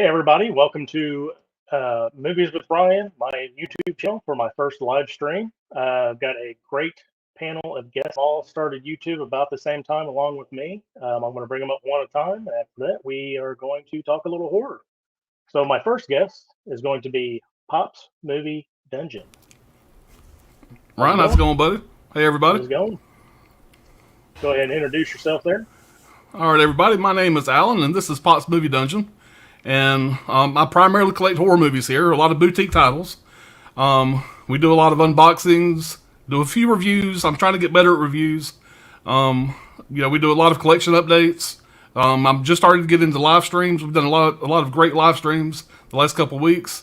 Hey everybody, welcome to Movies with Ryan, my YouTube channel for my first live stream. I've got a great panel of guests all started YouTube about the same time along with me. I'm going to bring them up one at a time. After that, we are going to talk a little horror. So my first guest is going to be Pop's Movie Dungeon. Ryan, how's it going, buddy? Hey, everybody. How's it going? Go ahead and introduce yourself there. All right, everybody. My name is Alan, and this is Pop's Movie Dungeon. And I primarily collect horror movies here, a lot of boutique titles. We do a lot of unboxings, do a few reviews. I'm trying to get better at reviews. We do a lot of collection updates. I'm just starting to get into live streams. We've done a lot of great live streams the last couple of weeks.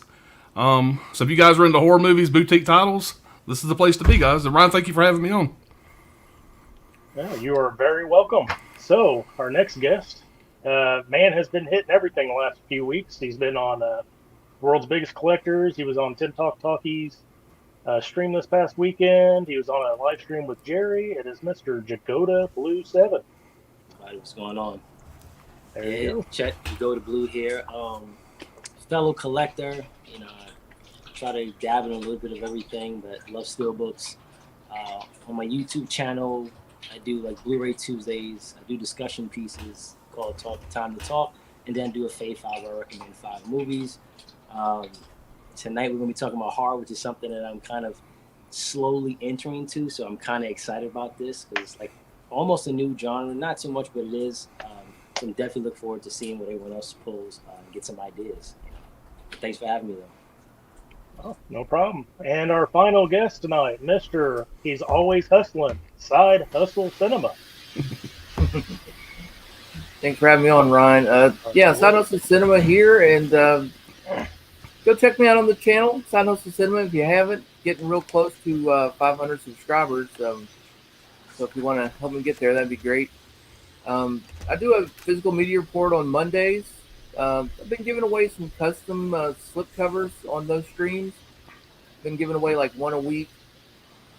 So if you guys are into horror movies, boutique titles, this is the place to be, guys. And Ryan, thank you for having me on. Yeah, you are very welcome. So our next guest. Man has been hitting everything the last few weeks. He's been on World's Biggest Collectors. He was on Tim Talk Talkies stream this past weekend. He was on a live stream with Jerry. It is Mr. Jagoda Blue 7. Hi, what's going on? There you go. Chet Jagoda Blue here. Fellow collector. I try to dab in a little bit of everything, but love steelbooks. On my YouTube channel, I do like Blu-ray Tuesdays. I do discussion pieces called Time to Talk, and then do a Fave 5 where I recommend 5 movies. Tonight we're going to be talking about horror, which is something that I'm kind of slowly entering into, so I'm kind of excited about this because it's like almost a new genre. Not too much, but it is. So I'm definitely look forward to seeing what everyone else pulls and get some ideas. Thanks for having me, though. Oh, no problem. And our final guest tonight, Mr. He's Always Hustling, Side Hustle Cinema. Thanks for having me on, Ryan. Side Hustle Cinema here, and go check me out on the channel, Side Hustle Cinema, if you haven't. Getting real close to 500 subscribers, so if you want to help me get there, that'd be great. I do a physical media report on Mondays. I've been giving away some custom slip covers on those streams. Been giving away like one a week.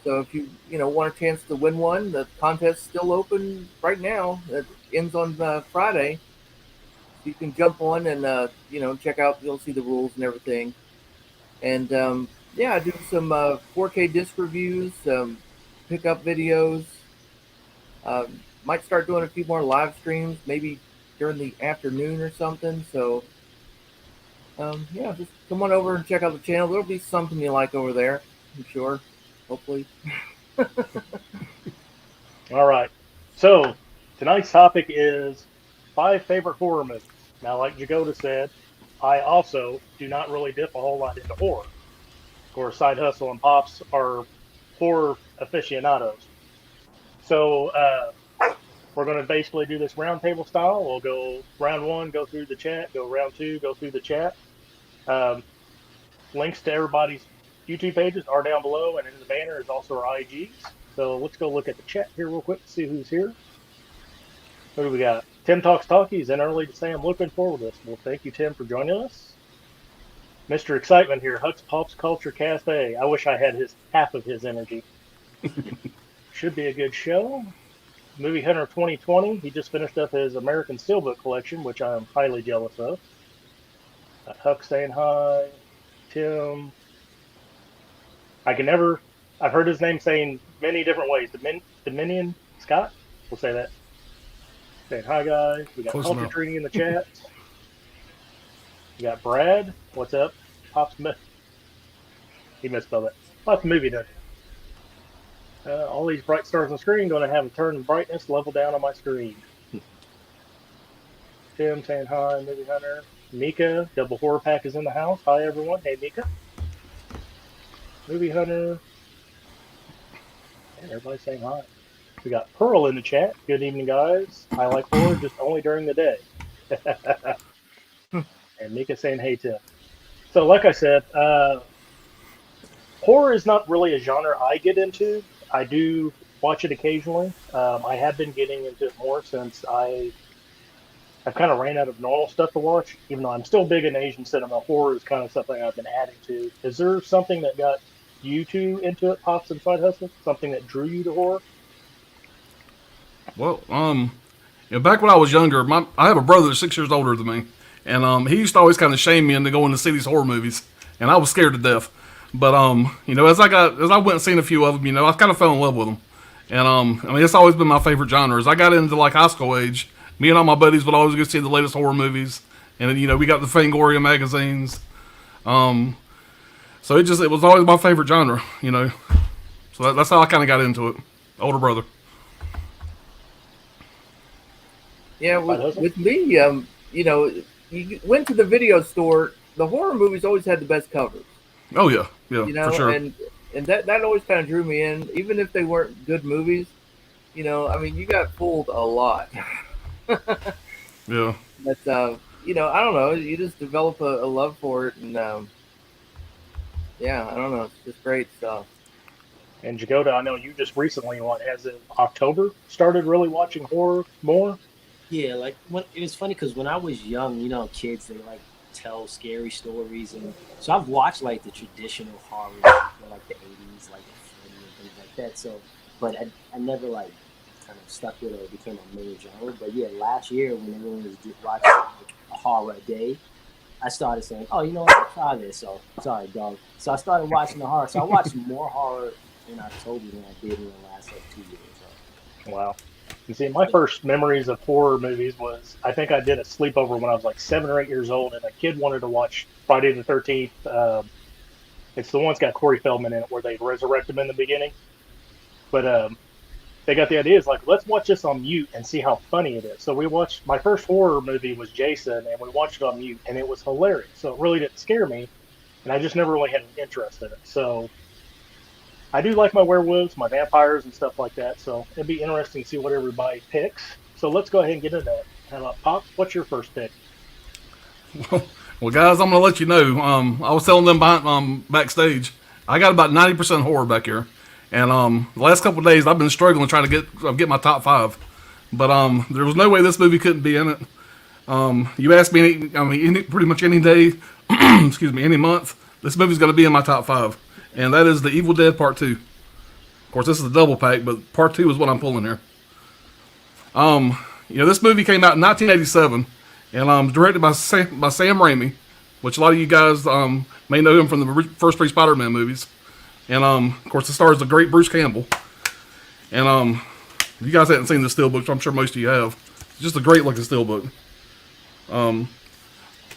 So if you want a chance to win one, the contest's still open right now. It ends on Friday. You can jump on and check out. You'll see the rules and everything. And I do some 4K disc reviews, pickup videos. Might start doing a few more live streams, maybe during the afternoon or something. So just come on over and check out the channel. There'll be something you like over there, I'm sure. Hopefully. All right. So tonight's topic is 5 favorite horror movies. Now, like Jagoda said, I also do not really dip a whole lot into horror. Of course, Side Hustle and Pops are horror aficionados. So we're going to basically do this roundtable style. We'll go round 1, go through the chat, go round 2, go through the chat. Links to everybody's YouTube pages are down below, and in the banner is also our IGs. So let's go look at the chat here real quick to see who's here. What do we got? Tim Talks Talkies in early to say I'm looking forward to this. Well, thank you, Tim, for joining us. Mr. Excitement here, Huck's Pops Culture Cafe. I wish I had half of his energy. Should be a good show. Movie Hunter 2020. He just finished up his American Steelbook collection, which I am highly jealous of. Huck saying hi. Tim. I've heard his name saying many different ways. Dominion Scott? We'll say that. Saying hi, guys. We got Culture Treating in the chat. We got Brad. What's up? He misspelled it. Pop's Movie Dungeon. All these bright stars on the screen going to have a turn in brightness level down on my screen. Tim saying hi, Movie Hunter. Mika, Double Horror Pack is in the house. Hi, everyone. Hey, Mika. Movie Hunter. And everybody's saying hi. We got Pearl in the chat. Good evening, guys. I like horror, just only during the day. And Mika saying hey, Tim. So, like I said, horror is not really a genre I get into. I do watch it occasionally. I have been getting into it more since I've kind of ran out of normal stuff to watch. Even though I'm still big in Asian cinema, horror is kind of something I've been adding to. Is there something that got you two into it, Pops and Side Hustle? Something that drew you to horror? Well, back when I was younger, I have a brother that's 6 years older than me, And he used to always kind of shame me into going to see these horror movies, and I was scared to death. But as I went and seen a few of them, I kind of fell in love with them. And it's always been my favorite genre. As I got into like high school age, me and all my buddies would always go see the latest horror movies, and then we got the Fangoria magazines. So it was always my favorite genre. So that's how I kind of got into it. Older brother. Yeah, with me, you went to the video store. The horror movies always had the best covers. Oh yeah, for sure. And that always kind of drew me in, even if they weren't good movies. You got fooled a lot. Yeah. But I don't know. You just develop a love for it, and I don't know. It's just great stuff. And Jagoda, I know you just recently, as of October, started really watching horror more. Yeah, like it was funny because when I was young, kids they like tell scary stories, and so I've watched like the traditional horror, like the '80s, like and things like that. So, but I never like kind of stuck with it or became a main genre. But yeah, last year when everyone was watching like a horror a day, I started saying, "Oh, you know what? I'll try this." So sorry, dog. So I started watching the horror. So I watched more horror in October than I did in the last like 2 years. So. Wow. You see, my first memories of horror movies was I think I did a sleepover when I was like 7 or 8 years old, and a kid wanted to watch Friday the 13th. It's the one that's got Corey Feldman in it where they resurrect him in the beginning. But they got the idea, it's like, let's watch this on mute and see how funny it is. So we watched, my first horror movie was Jason, and we watched it on mute, and it was hilarious. So it really didn't scare me, and I just never really had an interest in it. So I do like my werewolves, my vampires, and stuff like that. So it'd be interesting to see what everybody picks. So let's go ahead and get into that. How about Pop? What's your first pick? Well, guys, I'm gonna let you know. I was telling them backstage. I got about 90% horror back here, and the last couple of days I've been struggling trying to get my top 5. But there was no way this movie couldn't be in it. You asked me, pretty much any day, excuse me, any month, this movie's gonna be in my top 5. And that is The Evil Dead Part 2. Of course, this is a double pack, but Part 2 is what I'm pulling here. This movie came out in 1987, and directed by Sam Raimi, which a lot of you guys may know him from the first 3 Spider-Man movies. And, of course, it stars the great Bruce Campbell. And you guys haven't seen the steelbook, so I'm sure most of you have. It's just a great-looking steelbook. But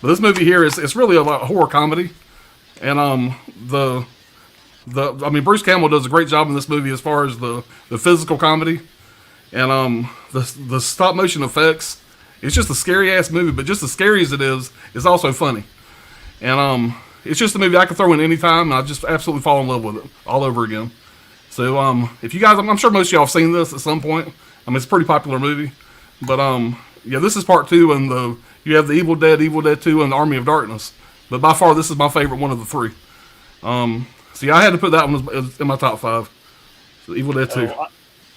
this movie here it's really a horror comedy. And Bruce Campbell does a great job in this movie as far as the physical comedy, and the stop motion effects. It's just a scary ass movie, but just as scary as it is, it's also funny. And it's just a movie I can throw in any time, and I just absolutely fall in love with it all over again. So if you guys, I'm sure most of y'all have seen this at some point. It's a pretty popular movie, but this is Part 2, and you have the Evil Dead 2, and the Army of Darkness. But by far, this is my favorite one of the 3. So yeah, I had to put that one in my top 5. So Evil Dead 2.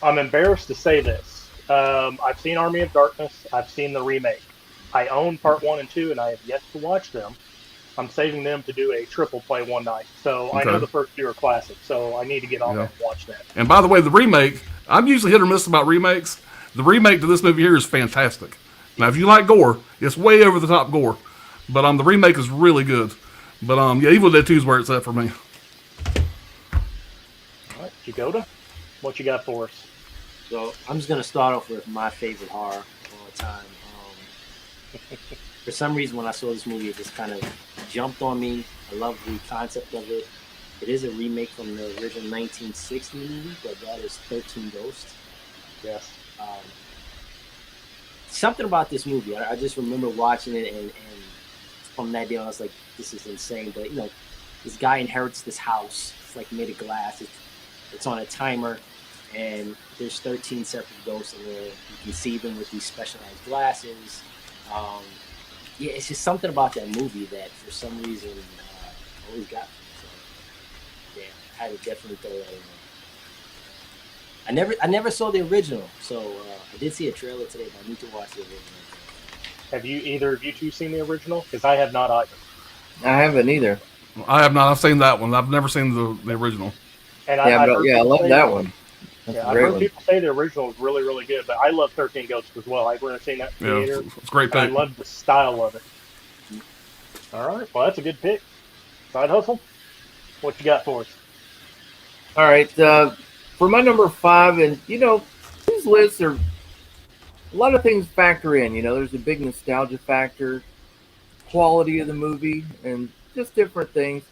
I'm embarrassed to say this. I've seen Army of Darkness. I've seen the remake. I own Part 1 and 2, and I have yet to watch them. I'm saving them to do a triple play one night. So okay. I know the first 2 are classic, so I need to get on and watch that. And by the way, the remake, I'm usually hit or miss about remakes. The remake to this movie here is fantastic. Now, if you like gore, it's way over the top gore. But the remake is really good. But Evil Dead 2 is where it's at for me. All right, Jagoda, what you got for us? So I'm just gonna start off with my favorite horror of all time. For some reason, when I saw this movie, it just kind of jumped on me. I love the concept of it. It is a remake from the original 1960 movie, but that is 13 Ghosts. Yes. Something about this movie, I just remember watching it, and from that day on, I was like, this is insane. But, this guy inherits this house. It's like made of glass. It's on a timer, and there's 13 separate ghosts in there. You can see them with these specialized glasses. It's just something about that movie that, for some reason, always got me. So, yeah, I had to definitely throw that in there. I never saw the original, so I did see a trailer today, but I need to watch the original. Have you either of you two seen the original? Because I have not either. I haven't either. I have not. I've seen that one. I've never seen the original. And I love that one. I've heard people say the original is really, really good, but I love 13 Ghosts as well. I've never seen that in theater. It's great. I love the style of it. All right. Well, that's a good pick. Side hustle. What you got for us? All right. For my number 5, and these lists are a lot of things factor in. There's a big nostalgia factor, quality of the movie, and just different things.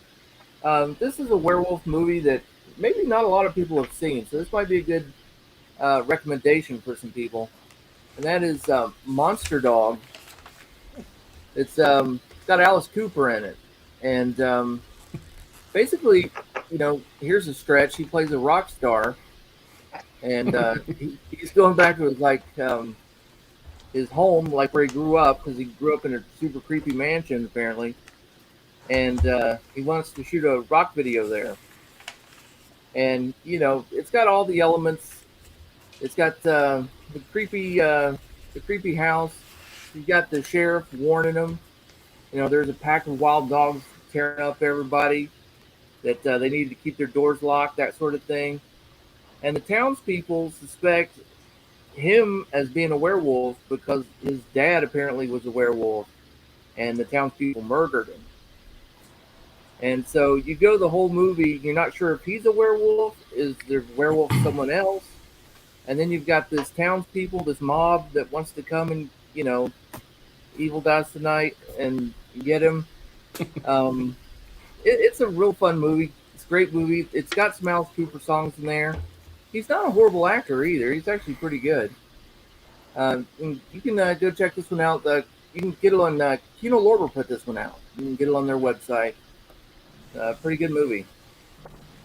This is a werewolf movie that maybe not a lot of people have seen, so this might be a good recommendation for some people, and that is Monster Dog. It's got Alice Cooper in it, and basically, here's a stretch. He plays a rock star, and he's going back to his home, like where he grew up, because he grew up in a super creepy mansion apparently, and he wants to shoot a rock video there. And it's got all the elements. It's got the creepy house. You got the sheriff warning him. There's a pack of wild dogs tearing up everybody. That they need to keep their doors locked, that sort of thing. And the townspeople suspect him as being a werewolf because his dad apparently was a werewolf, and the townspeople murdered him. And so you go the whole movie, you're not sure if he's a werewolf, is there werewolf someone else? And then you've got this townspeople, this mob that wants to come and, evil dies tonight and get him. It's a real fun movie. It's a great movie. It's got some Alice Cooper songs in there. He's not a horrible actor either. He's actually pretty good. You can go check this one out. You can get it on Kino Lorber put this one out. You can get it on their website. Pretty good movie.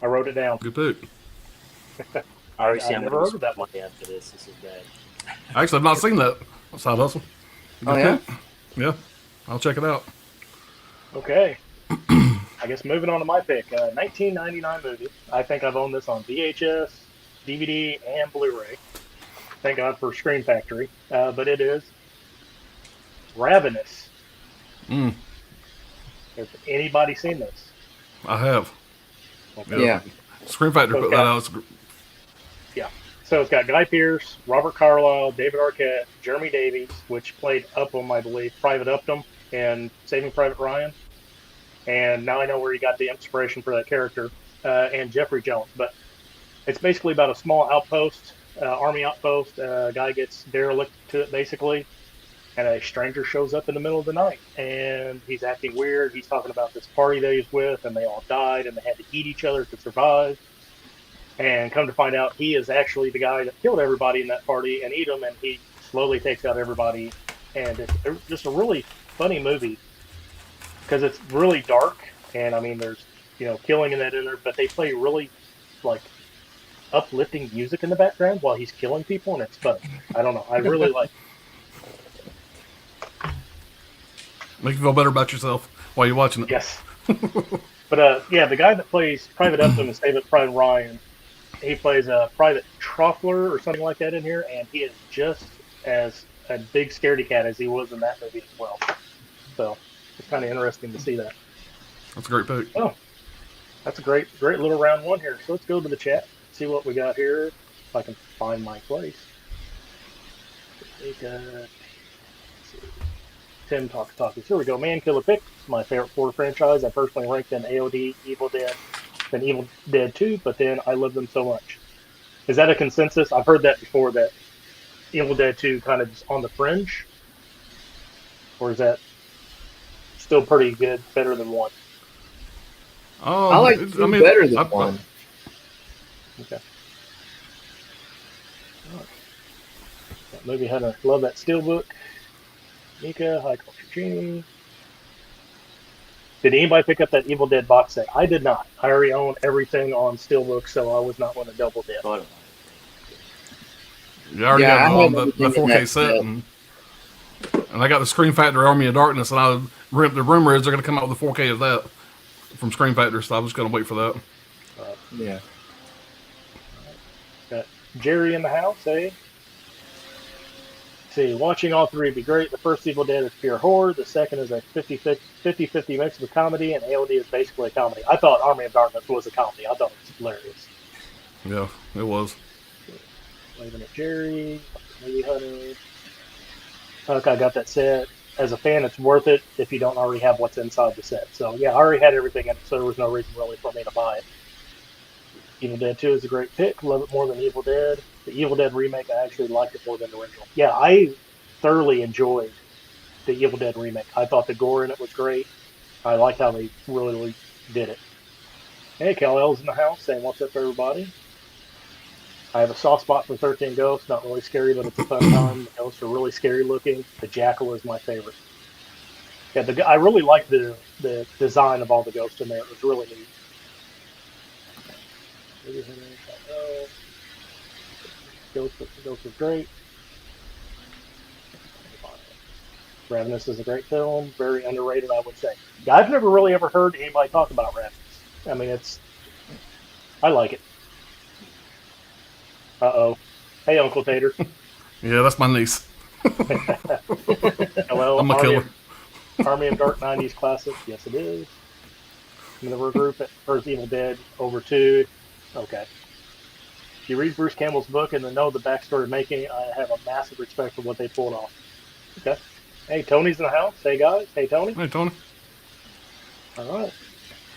I wrote it down. Good pick. I already see I I'm never gonna heard of that one. after this. This is bad. Actually, I've not seen that. Side hustle. Good Oh, yeah? pick. Yeah, I'll check it out. Okay. I guess moving on to my pick. 1999 movie. I think I've owned this on VHS, DVD, and Blu-ray. Thank God for Screen Factory. But it is Ravenous. Mm, Has anybody seen this? I have. Okay. Yeah. Screen Factor put Okay. that out. Yeah. So it's got Guy Pearce, Robert Carlyle, David Arquette, Jeremy Davies, which played Upham, I believe, Private Upham in Saving Private Ryan. And now I know where he got the inspiration for that character, and Jeffrey Jones. But it's basically about a small outpost, army outpost. A guy gets derelict to it, basically, and a stranger shows up in the middle of the night, and he's acting weird. He's talking about this party that he's with, and they all died, and they had to eat each other to survive. And come to find out, he is actually the guy that killed everybody in that party and eat them, and he slowly takes out everybody. And it's just a really funny movie because it's really dark, and I mean, there's killing in that in there, but they play really like uplifting music in the background while he's killing people, and it's fun. I don't know, I really like. Make you feel better about yourself while you're watching it. Yes, but yeah, the guy that plays Private Upton in Saving Private Ryan, he plays a Private Truffler or something like that in here, and he is just as a big scaredy cat as he was in that movie as well. So it's kind of interesting to see that. That's a great pick. Oh, that's a great little round one here. So let's go to the chat, see what we got here. If I can find my place. Let's see. Tim Talkies. Here we go. Man Killer Pick. My favorite horror franchise. I personally ranked in AOD, Evil Dead, then Evil Dead 2, but then I love them so much. Is that a consensus? I've heard that before, that Evil Dead 2 kind of just on the fringe? Or is that still pretty good, better than 1? I like two better than 1. Okay. That movie had a love that steelbook. Mika, hi, Culture Genie. Did anybody pick up that Evil Dead box set? I did not. I already own everything on steelbook, so I was not going to double dip. Thought about You already Yeah, got I it on had the everything in 4K that set, set. and I got the Screen Factor Army of Darkness, and the rumor is they're going to come out with the 4K of that from Screen Factor, so I was going to wait for that. Yeah. Got Jerry in the house, eh? See, watching all three would be great. The first Evil Dead is pure horror. The second is a 50-50 mix of a comedy, and AOD is basically a comedy. I thought Army of Darkness was a comedy. I thought it was hilarious. Yeah, it was. Waving at Jerry, Movie Hunter. Huck, I got that set. as a fan, it's worth it if you don't already have what's inside the set. So yeah, I already had everything in it, so there was no reason really for me to buy it. Evil Dead 2 is a great pick. Love it more than Evil Dead. The Evil Dead remake, I actually liked it more than the original. Yeah, I thoroughly enjoyed the Evil Dead remake. I thought the gore in it was great. I liked how they really did it. Hey, Cal-L's in the house saying what's up, everybody. I have a soft spot for 13 Ghosts. Not really scary, but it's a fun time. The ghosts are really scary looking. The Jackal is my favorite. Yeah, I really liked the design of all the ghosts in there. It was really neat. Ghost was great. Ravenous is a great film. Very underrated, I would say. Yeah, I've never really ever heard anybody talk about Ravenous. I mean, I like it. Uh-oh. Hey, Uncle Tater. Yeah, that's my niece. Hello, I'm a killer. Army of Dark 90s classic. Yes, it is. I'm going to regroup at first Evil Dead over 2. Okay. If you read Bruce Campbell's book and then know the backstory of making it, I have a massive respect for what they pulled off. Okay. Hey, Tony's in the house. Hey, guys. Hey, Tony. Hey, Tony. All right.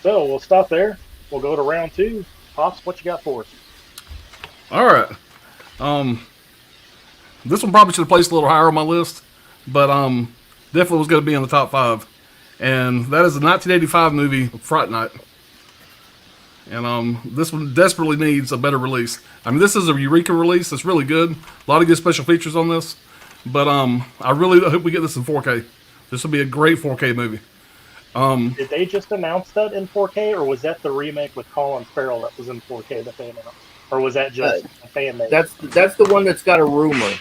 So we'll stop there. We'll go to round 2. Pops, what you got for us? All right. This one probably should have placed a little higher on my list, but definitely was going to be in the top 5. And that is the 1985 movie Fright Night. And this one desperately needs a better release. I mean, this is a Eureka release. It's really good. A lot of good special features on this. But I really hope we get this in 4K. This will be a great 4K movie. Did they just announce that in 4K, or was that the remake with Colin Farrell that was in 4K that they announced? Or was that just a fan made? That's the one that's got a rumor.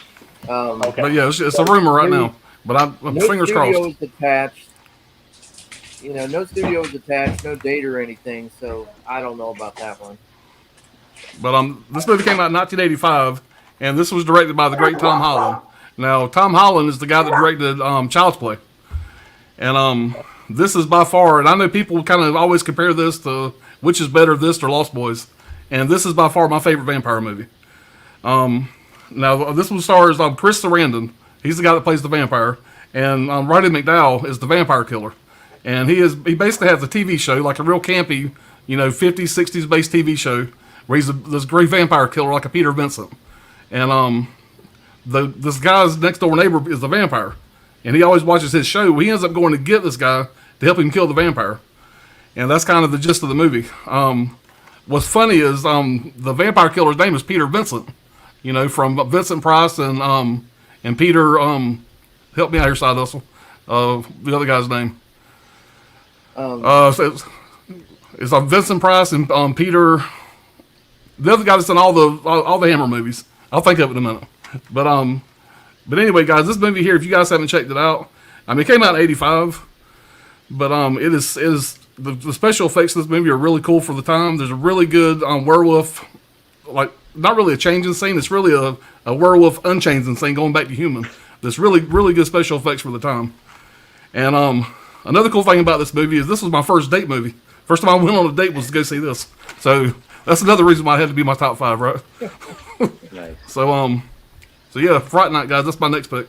Okay. But yeah, it's a rumor right now. But I'm fingers crossed. No studio is attached. You know, no studio is attached, no date or anything. So I don't know about that one. But this movie came out in 1985, and this was directed by the great Tom Holland. Now, Tom Holland is the guy that directed Child's Play. And this is by far, and I know people kind of always compare this to which is better, this or Lost Boys. And this is by far my favorite vampire movie. Now, this one stars Chris Sarandon. He's the guy that plays the vampire. And Roddy McDowall is the vampire killer. And he basically has a TV show, like a real campy, 50s, 60s based TV show, where he's this great vampire killer like a Peter Vincent. And this guy's next door neighbor is the vampire. And he always watches his show. He ends up going to get this guy to help him kill the vampire. And that's kind of the gist of the movie. What's funny is the vampire killer's name is Peter Vincent. From Vincent Price and Peter. Help me out here, Side Hustle. The other guy's name. So it's Vincent Price and Peter. The other guy that's in all the Hammer movies. I'll think of it in a minute. But anyway, guys, this movie here, if you guys haven't checked it out, I mean, it came out in '85, but it is the special effects of this movie are really cool for the time. There's a really good werewolf, like not really a changing scene. It's really a werewolf unchanging scene going back to human. There's really good special effects for the time. And another cool thing about this movie is this was my first date movie. First time I went on a date was to go see this. So that's another reason why it had to be my top 5, right? Nice. So yeah, Fright Night, guys. That's my next pick.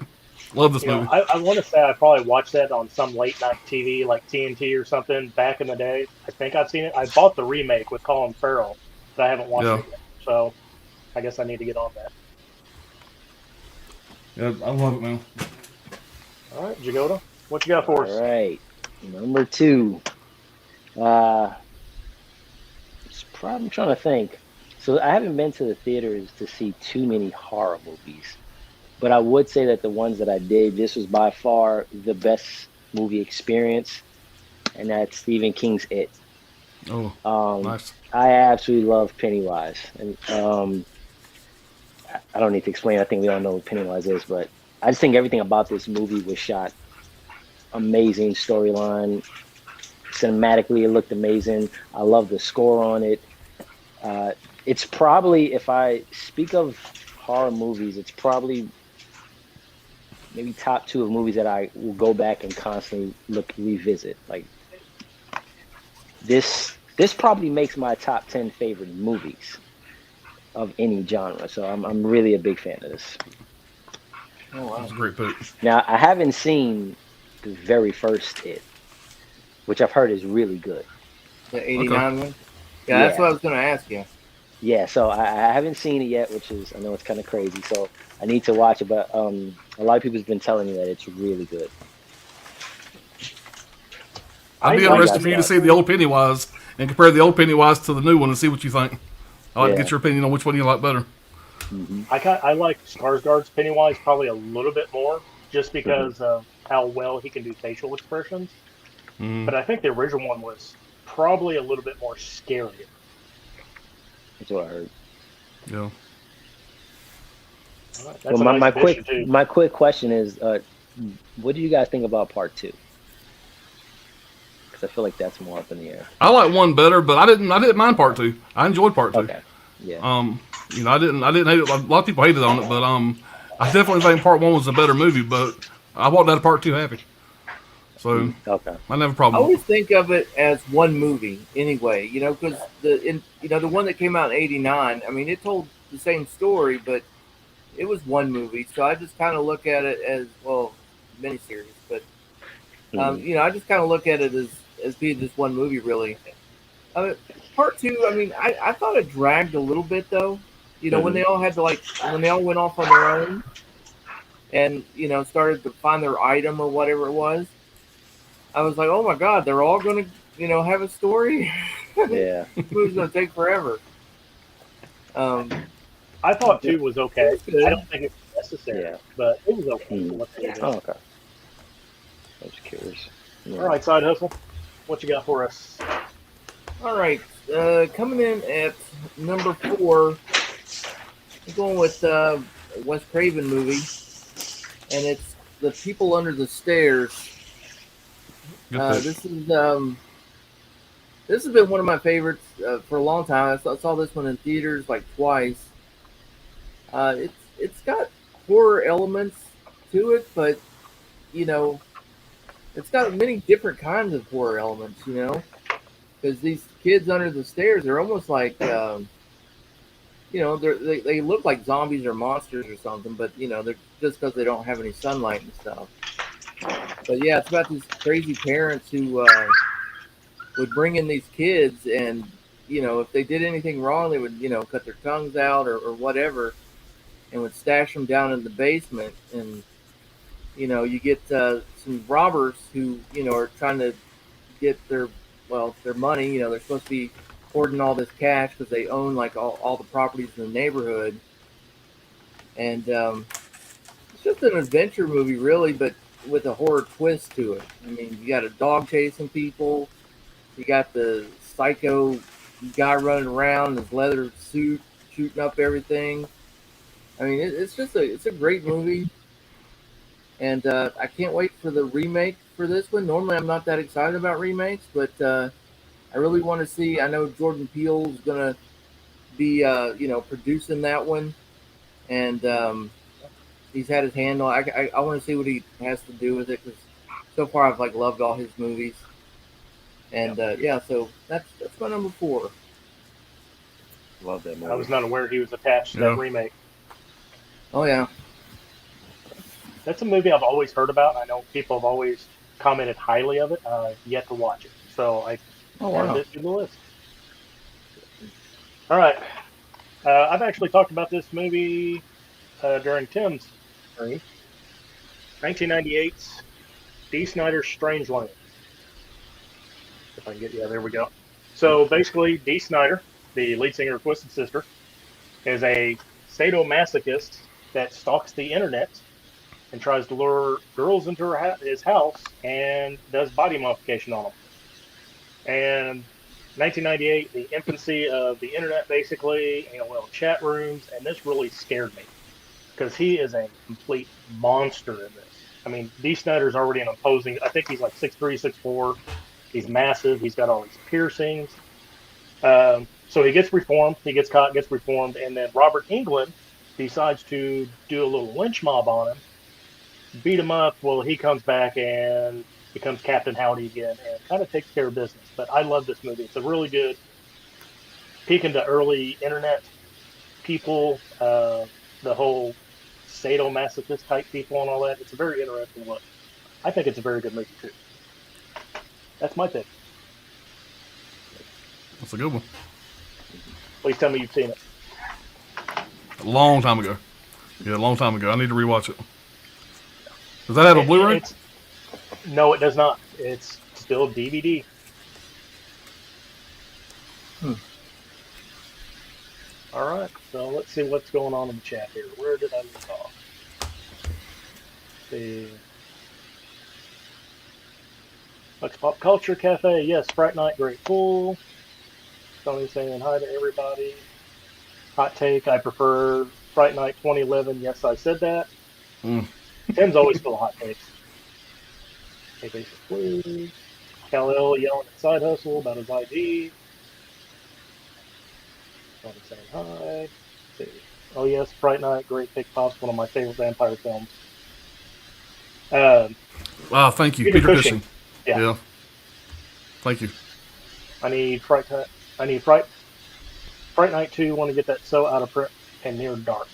Love this movie. I want to say I probably watched that on some late night TV, like TNT or something, back in the day. I think I've seen it. I bought the remake with Colin Farrell, but I haven't watched it yet. So I guess I need to get on that. Yeah, I love it, man. All right, Jagoda, what you got for us? All right, number 2. I'm trying to think. So I haven't been to the theaters to see too many horror movies, but I would say that the ones that I did, this was by far the best movie experience, and that's Stephen King's It. Oh, nice. I absolutely love Pennywise, and I don't need to explain. I think we all know what Pennywise is, but I just think everything about this movie was shot amazing. Storyline, cinematically, it looked amazing. I love the score on it. It's probably, if I speak of horror movies, it's probably maybe top 2 of movies that I will go back and constantly revisit. Like this probably makes my top 10 favorite movies of any genre. So I'm really a big fan of this. Oh wow, that's a great pick. Now I haven't seen the very first It, which I've heard is really good. The '89 one. Yeah, that's Yeah. what I was going to ask you. Yeah, so I haven't seen it yet, which is, I know it's kind of crazy. So I need to watch it, but a lot of people's been telling me that it's really good. I'd I be What do you like interested guys for you to thought? see the old Pennywise and compare the old Pennywise to the new one and see what you think. I'd like to Yeah. get your opinion on which one you like better. Hmm. I like Skarsgård's Pennywise probably a little bit more, just Hmm. because of how well he can do facial expressions. Mm, But I think the original one was probably a little bit more scary. That's what I heard. yeah. All right, Well, that's a nice addition too. my quick question is, what do you guys think about part two? Because I feel like that's more up in the air. I like one better, but I didn't mind part two. I enjoyed part two. Okay. Yeah. I didn't hate it. A lot of people hated on it, but I definitely think part one was a better movie. But I walked out of part two happy, so Okay. I never have a I problem. always think of it as one movie anyway, because the one that came out in '89. I mean, it told the same story, but it was one movie. So I just kind of look at it as miniseries. But Mhm. I just kind of look at it as being just one movie, really. Part two, I mean, I thought it dragged a little bit though. When they Mhm. all had to when they all went off on their own and started to find their item or whatever it was. I was like, oh my god, they're all gonna have a story. Yeah. Movie's gonna take forever. Um, I thought it two was okay. was good. I don't think it was necessary, Yeah. but it was okay for Mhm. what they did. Oh, okay. I was curious. All Yeah. right, side hustle. What you got for us? All right, coming in at number 4, I'm going with Wes Craven movie, and it's The People Under the Stairs. Good pick. This has been one of my favorites for a long time. I saw this one in theaters like twice. It's got horror elements to it, but you know, it's got many different kinds of horror elements. Because these kids under the stairs are almost like they look like zombies or monsters or something, but they're just because they don't have any sunlight and stuff. But yeah, it's about these crazy parents who would bring in these kids, and if they did anything wrong, they would cut their tongues out or whatever, and would stash them down in the basement. And you get some robbers who are trying to get their money. They're supposed to be hoarding all this cash because they own like all the properties in the neighborhood. And it's just an adventure movie, really, but with a horror twist to it. I mean, you got a dog chasing people. You got the psycho guy running around in his leather suit, shooting up everything. I mean, it's a great movie, and I can't wait for the remake for this one. Normally, I'm not that excited about remakes, but I really want to see. I know Jordan Peele is gonna be producing that one, and he's had his hand on. I want to see what he has to do with it because so far I've loved all his movies. And so that's my number 4. Love that I movie. was not aware he was attached to that Yeah. remake. Oh yeah, That's a movie I've always heard about. I know people have always commented highly of it. Yet to watch it, so I oh added wow. it to the list. All right, I've actually talked about this movie during Tim's stream. 1998's D. Snyder's Strangeland. If I can get, yeah, there we go. So basically, D. Snyder, the lead singer of Twisted Sister, is a sadomasochist that stalks the internet and tries to lure girls into his house and does body modification on them. And 1998, the infancy of the internet, basically, AOL chat rooms, and this really scared me because he is a complete monster in this. I mean, D. Snyder's already an imposing. I think he's like 6'3", 6'4". He's massive. He's got all these piercings. So he gets reformed. He gets caught, gets reformed, and then Robert Englund decides to do a little lynch mob on him, beat him up. Well, he comes back and becomes Captain Howdy again and kind of takes care of business. But I love this movie. It's a really good peek into early internet people, the whole sadomasochist type people and all that. It's a very interesting look. I think it's a very good movie too. That's my pick. That's a good one. Please tell me you've seen it. A long time ago. Yeah, a long time ago. I need to rewatch it. Does that have a Blu-ray? No, it does not. It's still DVD. All right, so let's see what's going on in the chat here. Where did I leave off? The Lux Pop Culture Cafe. Yes, Fright Night, great fool. Tony saying hi to everybody. Hot take, I prefer Fright Night 2011. Yes, I said that. Tim's always full of hot takes. Hey, basic please. Kal-El yelling at Side Hustle about his ID. Tony saying hi. Let's see. Oh yes, Fright Night, great pick, Pops, one of my favorite vampire films. Thank you, Peter Cushing. Yeah. Thank you. I need Fright Night 2. Want to get that so out of print and near dark.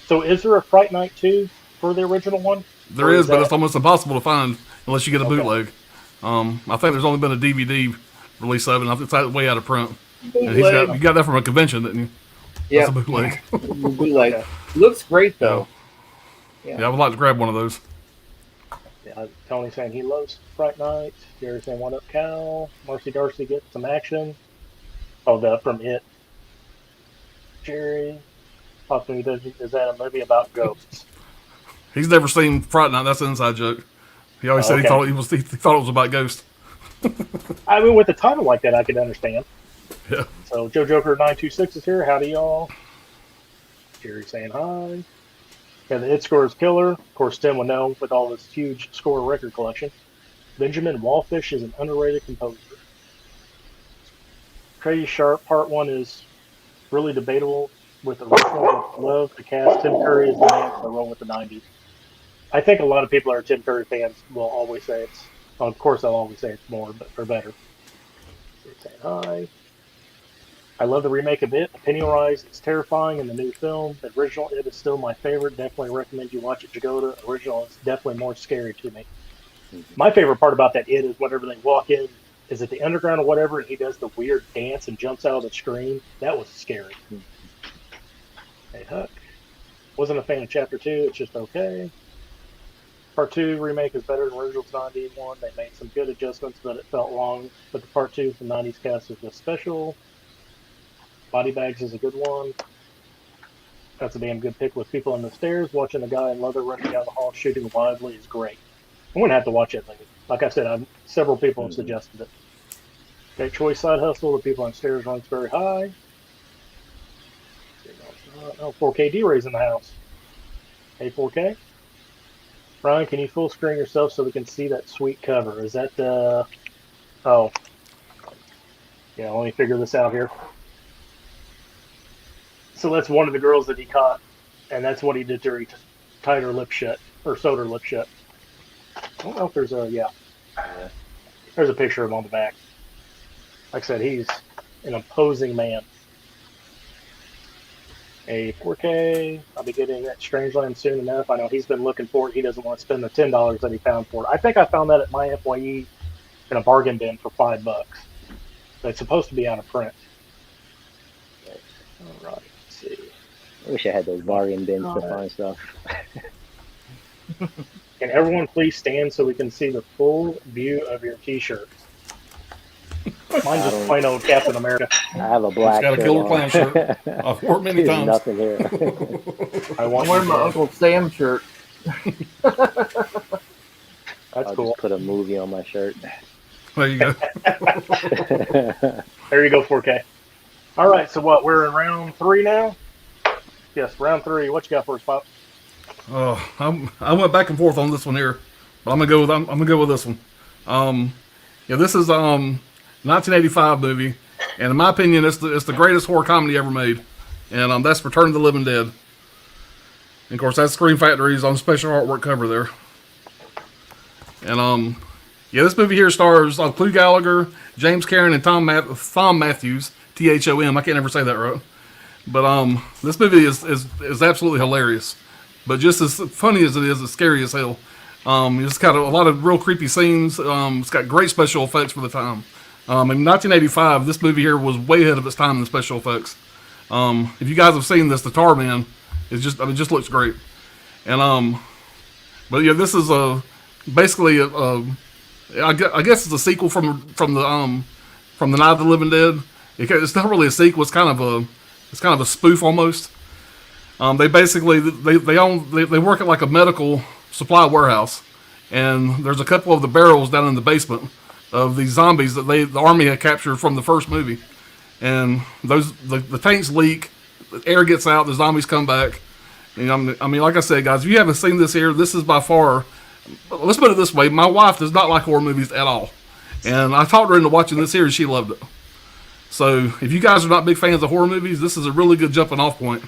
So is there a Fright Night 2 for the original one? There is, but it's almost impossible to find unless you get a bootleg. I think there's only been a DVD release of it. And it's way out of print. And you got that from a convention, didn't you? Yeah. That's a bootleg. Bootleg. Okay. Looks great though. Yeah, I would like to grab one of those. Yeah, Tony saying he loves Fright Night. Jerry saying, what up, Cal? Marcy Darcy gets some action. Oh, from It. Jerry. Possibly, is that a movie about ghosts? He's never seen Fright Night. That's an inside joke. He always said he thought it was about ghosts. I mean, with a title like that, I could understand. Yeah. So, Joe Joker 926 is here. Howdy, y'all. Jerry saying hi. Yeah, the It score is killer. Of course, Tim would know with all this huge score record collection. Benjamin Wallfish is an underrated composer. Crazy Sharp Part 1 is really debatable with the original. Love the cast. Tim Curry is the man for the role with the 90s. I think a lot of people that are Tim Curry fans will always say it's, well, of course they'll always say it's more, but for better. Saying hi. I love the remake of It. Pennywise is terrifying in the new film. The original It is still my favorite. Definitely recommend you watch it, Jagoda. Original is definitely more scary to me. My favorite part about that It is whenever they walk in, is it the underground or whatever, and he does the weird dance and jumps out of the screen. That was scary. Hey, Huck. Wasn't a fan of Chapter 2. It's just okay. Part 2 remake is better than original 91. They made some good adjustments, but it felt long. But the Part 2 from 90s cast is just special. Body Bags is a good one. That's a damn good pick with people on the stairs. Watching a guy in leather running down the hall shooting wildly is great. I'm going to have to watch it later. Like I said, several people have suggested it. Great choice, Side Hustle. The people on stairs ranks very high. Oh, 4K D-Ray's in the house. Hey, 4K. Ryan, can you full screen yourself so we can see that sweet cover? Is that the... Oh. Yeah, let me figure this out here. So that's one of the girls that he caught, and that's what he did to her. He tied her lip shut, or sewed her lip shut. I don't know if there's a... Yeah. There's a picture of him on the back. Like I said, he's an imposing man. A 4K. I'll be getting that Strangeland soon enough. I know he's been looking for it. He doesn't want to spend the $10 that he found for it. I think I found that at my FYE in a bargain bin for $5. But it's supposed to be out of print. All right. Let's see. I wish I had those bargain bins to find stuff. Can everyone please stand so we can see the full view of your T-shirts? Mine's just plain old Captain America. I have a black shirt. Got a killer clown shirt. I've worn many times. Nothing here. I'm wearing my Uncle Sam shirt. That's I'll cool. Just put a movie on my shirt. There you go. There you go, 4K. All right, so what? We're in round 3 now? Yes, round 3. What you got for us, Pop? I went back and forth on this one here, but I'm gonna go with this one. Yeah, this is 1985 movie, and in my opinion, it's the greatest horror comedy ever made, and that's Return of the Living Dead. And of course, that's Scream Factory's on special artwork cover there. And yeah, this movie here stars Clu Gallagher, James Karen, and Thom Matthews. Thom. I can't ever say that right. But this movie is absolutely hilarious. But just as funny as it is, it's scary as hell. It's got a lot of real creepy scenes. It's got great special effects for the time. In 1985, this movie here was way ahead of its time in the special effects. If you guys have seen this, the Tar Man just looks great. And but yeah, this is basically I guess it's a sequel from the Night of the Living Dead. It's not really a sequel. It's kind of a spoof almost. They basically they work at like a medical supply warehouse, and there's a couple of the barrels down in the basement of these zombies that the army had captured from the first movie, and the tanks leak, the air gets out, the zombies come back. And I mean, like I said, guys, if you haven't seen this here, this is by far. Let's put it this way: my wife does not like horror movies at all, and I talked her into watching this here, and she loved it. So if you guys are not big fans of horror movies, this is a really good jumping off point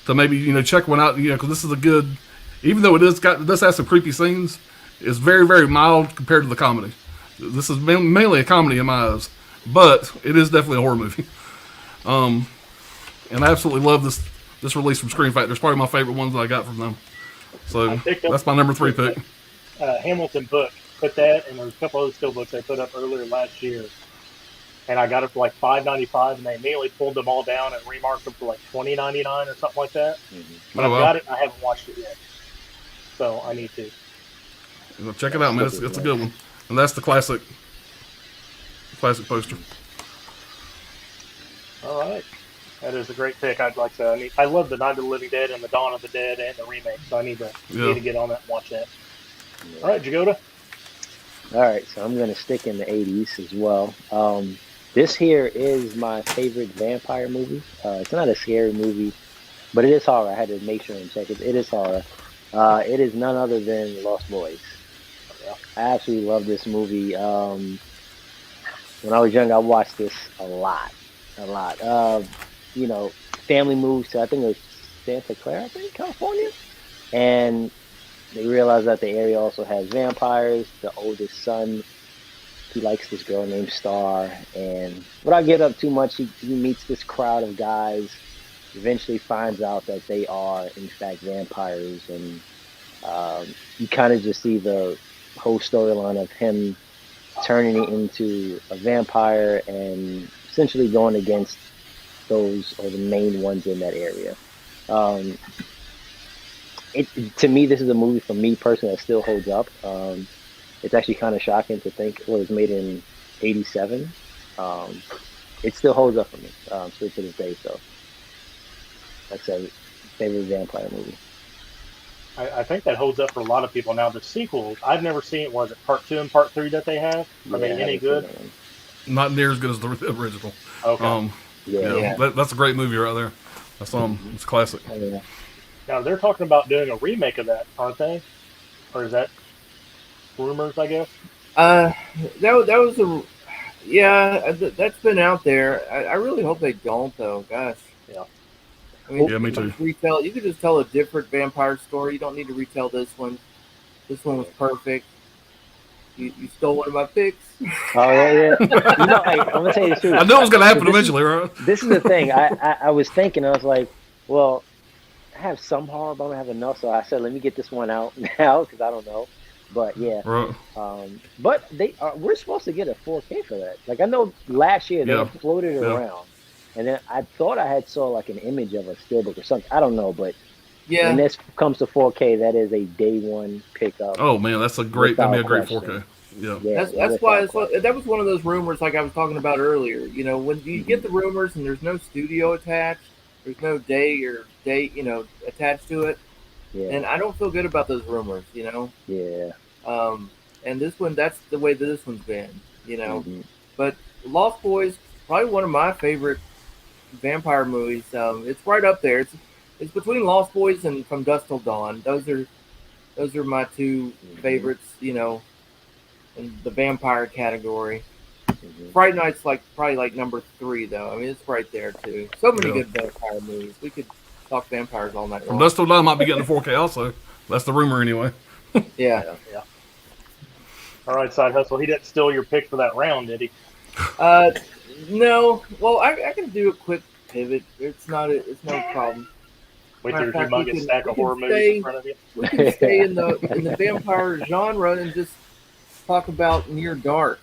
to maybe check one out. Because this is a good, even though this has some creepy scenes, it's very very mild compared to the comedy. This is mainly a comedy in my eyes, but it is definitely a horror movie. And I absolutely love this release from Scream Factory. It's probably my favorite ones that I got from them. So that's my number 3 pick. Hamilton book. Put that, and there's a couple other still books I put up earlier last year. And I got it for like $5.95, and they immediately pulled them all down and remarked them for like $20.99 or something like that. But I've got it, and I haven't watched it yet. So I need to. Check it out, man. It's a good one. And that's the classic poster. All right. That is a great pick. I'd like to. I love the Night of the Living Dead and the Dawn of the Dead and the remake, so I need to get on that and watch that. All right, Jagoda. All right, so I'm gonna stick in the '80s as well. This here is my favorite vampire movie. It's not a scary movie, but it is horror. I had to make sure and check it. It is horror. It is none other than Lost Boys. I absolutely love this movie. When I was young, I watched this a lot. Family moves to, I think it was Santa Clara, California, and they realized that the area also has vampires. The oldest son, he likes this girl named Star, and without getting up too much, he meets this crowd of guys, eventually finds out that they are in fact vampires, and you kind of just see the whole storyline of him turning into a vampire and essentially going against those or the main ones in that area. To me, this is a movie for me personally that still holds up. It's actually kind of shocking to think it was made in '87. It still holds up for me, still to this day. So that's a favorite vampire movie. I think that holds up for a lot of people. Now, the sequels, I've never seen, was it part 2 and part 3 that they have? Are they any good? Not near as good as the original. Okay. That's a great movie right there. That's it's classic. Yeah. Now, they're talking about doing a remake of that, aren't they? Or is that rumors, I guess? That was that's been out there. I really hope they don't, though. Gosh. Yeah. I mean, yeah, me too. You could just tell a different vampire story. You don't need to retell this one. This one was perfect. You stole one of my picks. Oh yeah. I'm gonna tell you the truth. I knew it was gonna happen eventually, right? This is the thing. I was thinking. I was like, well, I have some horror, but I don't have enough. So I said, let me get this one out now because I don't know. But yeah. Right. But we're supposed to get a 4K for that. Like I know last year they floated it around. And then I thought I had saw like an image of a steelbook or something. I don't know, but when this comes to 4K, that is a day one pickup. Oh man, that'd be a great 4K. Yeah. That's why that was one of those rumors like I was talking about earlier. When you get the rumors and there's no studio attached, there's no day or date, attached to it. Yeah. And I don't feel good about those rumors, Yeah. And this one, that's the way that this one's been, But Lost Boys, probably one of my favorite vampire movies. It's right up there. It's between Lost Boys and From Dusk Till Dawn. Those are my two favorites, in the vampire category. Fright Night's probably number 3 though. I mean, it's right there too. So many good vampire movies. We could talk vampires all night long. From Dusk Till Dawn might be getting a 4K also. That's the rumor anyway. Yeah. All right, Side Hustle. He didn't steal your pick for that round, did he? No. Well, I can do a quick pivot. It's no problem. with Matter your of fact, we humongous can- stack we of can horror movies stay- in front of you. We can stay in the vampire genre and just talk about Near Dark.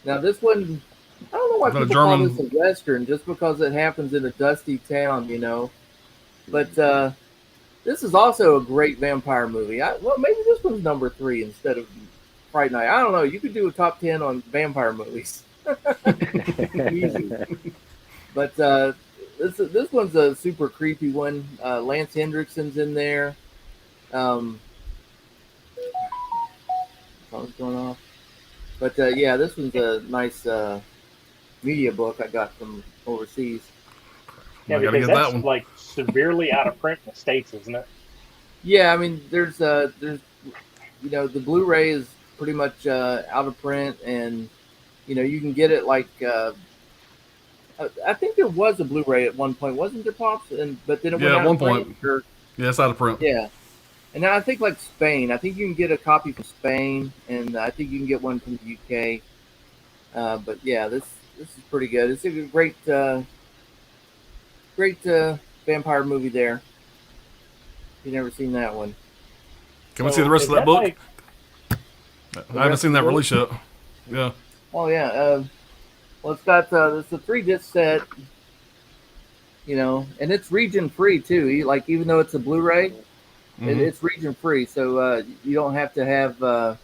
Now this one, I don't know why Is that a people call German- this a western, just because it happens in a dusty town, you know. But this is also a great vampire movie. Well, maybe this one's number 3 instead of Fright Night. I don't know. You could do a top 10 on vampire movies. Easy. But this one's a super creepy one. Lance Hendrickson's in there. Phone's going off. But yeah, this one's a nice media book I got from overseas. Yeah, I gotta because get that that's one. like severely out of print in the States, isn't it? Yeah, I mean, there's you know, the Blu-ray is pretty much out of print, and you know, you can get it like I think there was a Blu-ray at one point, wasn't there, Pops? But then it went Yeah, out at one of print, point. or- Yeah, it's out of print. yeah, and now I think like Spain. I think you can get a copy from Spain, and I think you can get one from the UK. But yeah, this is pretty good. It's a great vampire movie. There, you never seen that one. Can we So see the rest is of that book? like- I haven't seen that release yet. Yeah. Oh yeah. Well, it's got it's a 3-disc set, you know, and it's region free too. Even though it's a Blu-ray, Mhm. it's region free, so you don't have to have a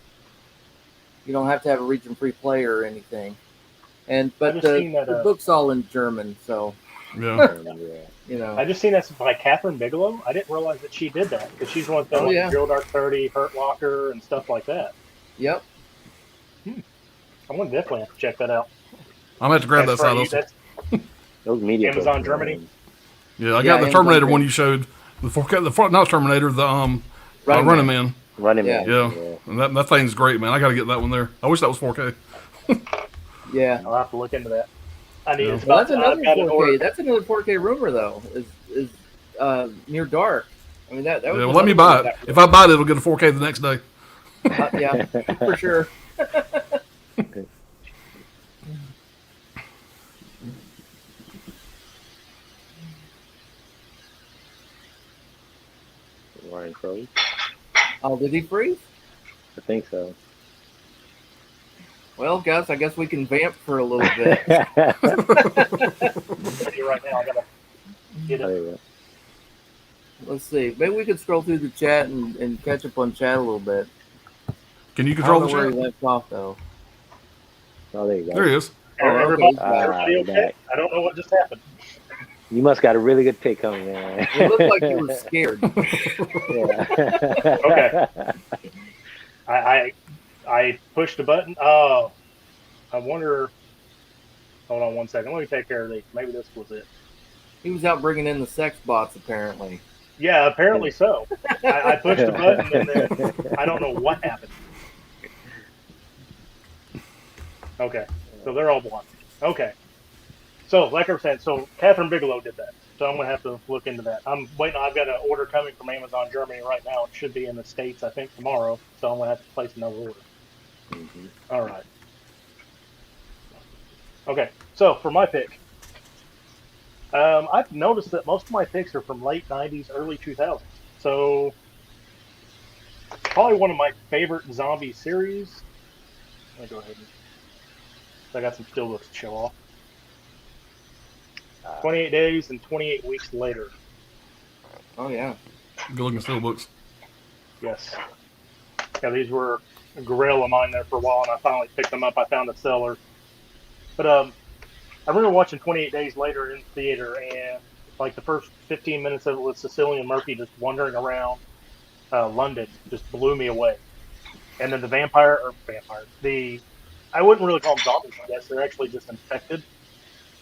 region free player or anything. But just seen that, the book's all in German, so Yeah. you know. I just seen that by Catherine Bigelow. I didn't realize that she did that because she's the one that Oh, yeah. Real Dark 30, Hurt Locker, and stuff like that. Yep. I'm gonna definitely have to check that out. I'm gonna have to grab that That's side right, also. that's Those media Amazon books, Germany? man. Yeah, I Yeah, got the Amazon Terminator Prime. one you showed. The 4K, not Terminator, the Running Running Man. Man. Running Yeah. Man. Yeah, and that thing's great, man. I got to get that one there. I wish that was 4K. Yeah. I'll have to look into that. I need Yeah. it's Well, about that's another I've got an 4K. order. That's another 4K rumor though. Is Near Dark. I mean that. Yeah, was well, let me buy it. If I buy it, it'll get a 4K the next day. Yeah, for sure. Ryan froze. Oh, did he freeze? I think so. Well, guys, I guess we can vamp for a little bit. You're right now. I gotta get There it. you go. Let's see. Maybe we could scroll through the chat and catch up on chat a little bit. Can you I control don't the know where chat? he left off though. Oh, there you go. There he is. Oh, okay. Everybody, Ah, everybody okay? back. I don't know what just happened. You must got a really good pick coming, man. It looked like you were scared. Yeah. Okay. I pushed a button. Oh, I wonder. Hold on one second. Let me take care of these. Maybe this was it. He was out bringing in the sex bots, apparently. Yeah, apparently so. I pushed the button and then I don't know what happened. Okay, so they're all blocked. Okay. So, like I was saying, so Catherine Bigelow did that. So I'm going to have to look into that. I'm waiting. I've got an order coming from Amazon Germany right now. It should be in the States, I think, tomorrow. So I'm going to have to place another order. Mhm. All right. Okay, so for my pick, I've noticed that most of my picks are from late 90s, early 2000s. So probably one of my favorite zombie series. Let me go ahead and... I got some still looks to show off. 28 days and 28 weeks later. Oh yeah. Good looking still books. Yes. Yeah, these were a grail of mine there for a while, and I finally picked them up. I found a seller. But I remember watching 28 Days Later in theater, and like the first 15 minutes of it with Cecilian Murphy just wandering around London just blew me away. And then the I wouldn't really call them zombies, I guess. They're actually just infected.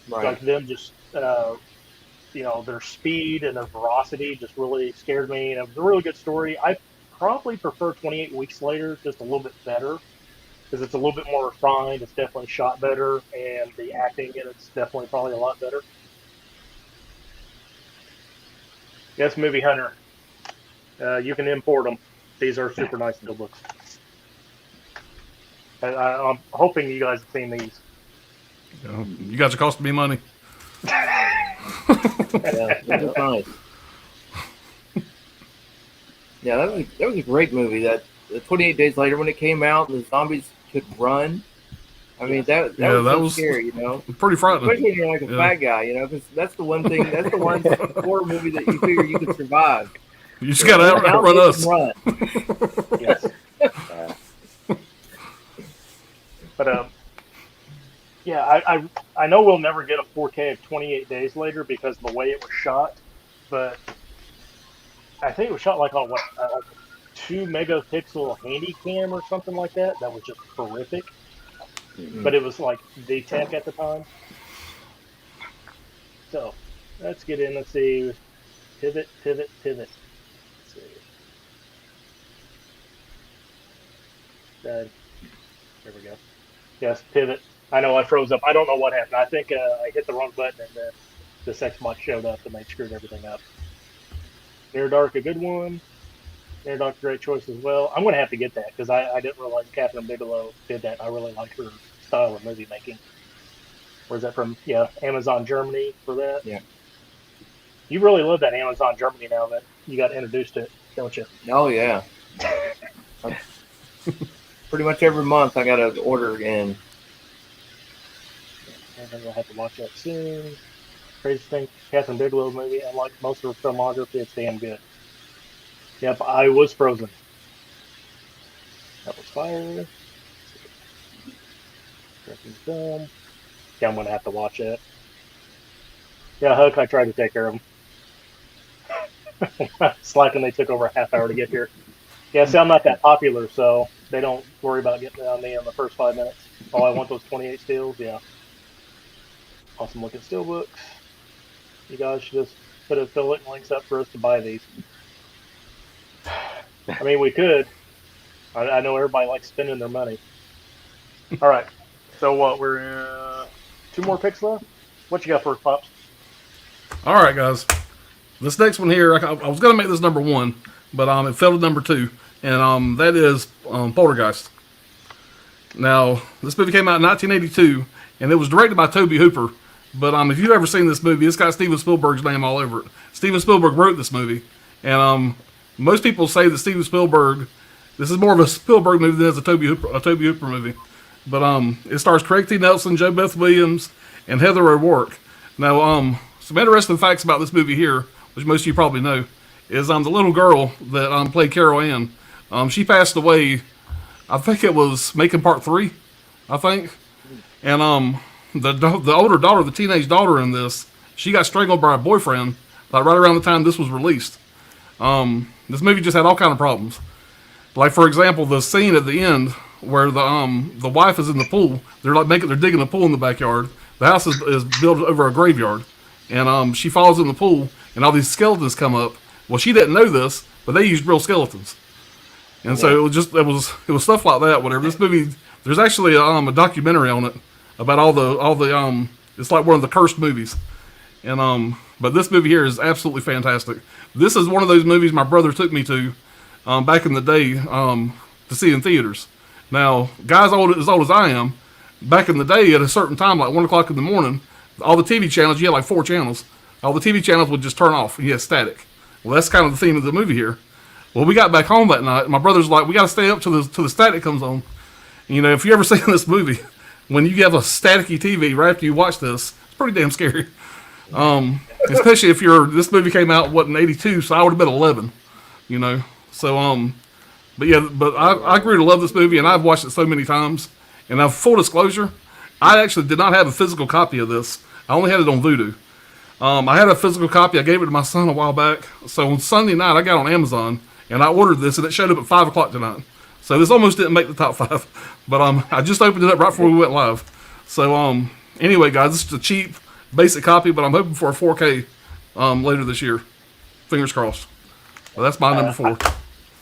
Right. Like them just, their speed and their ferocity just really scared me. And it was a really good story. I probably prefer 28 Weeks Later just a little bit better because it's a little bit more refined. It's definitely shot better, and the acting in it's definitely probably a lot better. Yes, Movie Hunter. You can import them. These are super nice good books. I'm hoping you guys have seen these. You know, you guys are costing me money. Yeah, it was nice. Yeah, that was a great movie. That 28 Days Later, when it came out, the zombies could run. I mean, that Yeah, was that so was scary, you know. pretty frightening. Especially when you're like a Yeah. fat guy, you know, because that's the one thing. That's the one horror movie that you figure you could survive. You just got to outrun Outlive us. and run. Yes. Uh, But yeah, I know we'll never get a 4K of 28 Days Later because of the way it was shot, but I think it was shot like on what, like 2 megapixel handy cam or something like that. That was just horrific. But it was like the tech at the time. So let's get in. Let's see. Pivot. Let's see. There we go. Yes, pivot. I know I froze up. I don't know what happened. I think I hit the wrong button and then the sex mod showed up and they screwed everything up. Near Dark, a good one. Near Dark, great choice as well. I'm going to have to get that because I didn't realize Catherine Bigelow did that. I really like her style of movie making. Where's that from? Yeah, Amazon Germany for that. Yeah. You really love that Amazon Germany now that you got introduced to it, don't you? Oh yeah. Pretty much every month I got to order again. I think I'll have to watch that soon. Crazy thing, Catherine Bigelow movie, and like most of her filmography, it's damn good. Yep, I was frozen. That was fire. Film. Yeah, I'm gonna have to watch it. Yeah, Huck, I tried to take care of him. Slacking, they took over a half hour to get here. Yeah, see, I'm not that popular, so they don't worry about getting on me in the first 5 minutes. Oh, I want those 28 stills, yeah. Awesome looking steelbooks. You guys should just put affiliate links up for us to buy these. I mean, we could. I know everybody likes spending their money. All right. So what? We're 2 more picks left. What you got first, Pops? All right, guys. This next one here, I was going to make this number 1, but it fell to number 2, and that is Poltergeist. Now, this movie came out in 1982, and it was directed by Tobe Hooper. But if you've ever seen this movie, it's got Steven Spielberg's name all over it. Steven Spielberg wrote this movie, and most people say that Steven Spielberg, this is more of a Spielberg movie than it's a Tobe Hooper movie. But it stars Craig T. Nelson, Jo Beth Williams, and Heather O'Rourke. Now, some interesting facts about this movie here, which most of you probably know, is the little girl that played Carol Ann. She passed away, I think it was making part 3, I think. And the older daughter, the teenage daughter in this, she got strangled by her boyfriend like right around the time this was released. This movie just had all kind of problems. Like, for example, the scene at the end where the wife is in the pool. They're digging a pool in the backyard. The house is built over a graveyard, and she falls in the pool, and all these skeletons come up. Well, she didn't know this, but they used real skeletons, and so it was stuff like that. Whatever. This movie, there's actually a documentary on it about all the it's like one of the cursed movies, and but this movie here is absolutely fantastic. This is one of those movies my brother took me to back in the day to see in theaters. Now, guys as old as I am, back in the day at a certain time, like 1 o'clock in the morning, all the TV channels, you had like 4 channels, all the TV channels would just turn off. You had static. Well, that's kind of the theme of the movie here. Well, we got back home that night, and my brother's like, we got to stay up till the static comes on. You know, if you ever seen this movie, when you have a staticky TV right after you watch this, it's pretty damn scary. Especially if this movie came out, in 82, so I would have been 11, you know. So, but yeah, I grew to love this movie, and I've watched it so many times. And now, full disclosure, I actually did not have a physical copy of this. I only had it on Vudu. I had a physical copy. I gave it to my son a while back. So on Sunday night, I got on Amazon, and I ordered this, and it showed up at 5 o'clock tonight. So this almost didn't make the top 5. But I just opened it up right before we went live. So anyway, guys, this is a cheap, basic copy, but I'm hoping for a 4K later this year. Fingers crossed. Well, that's my number 4.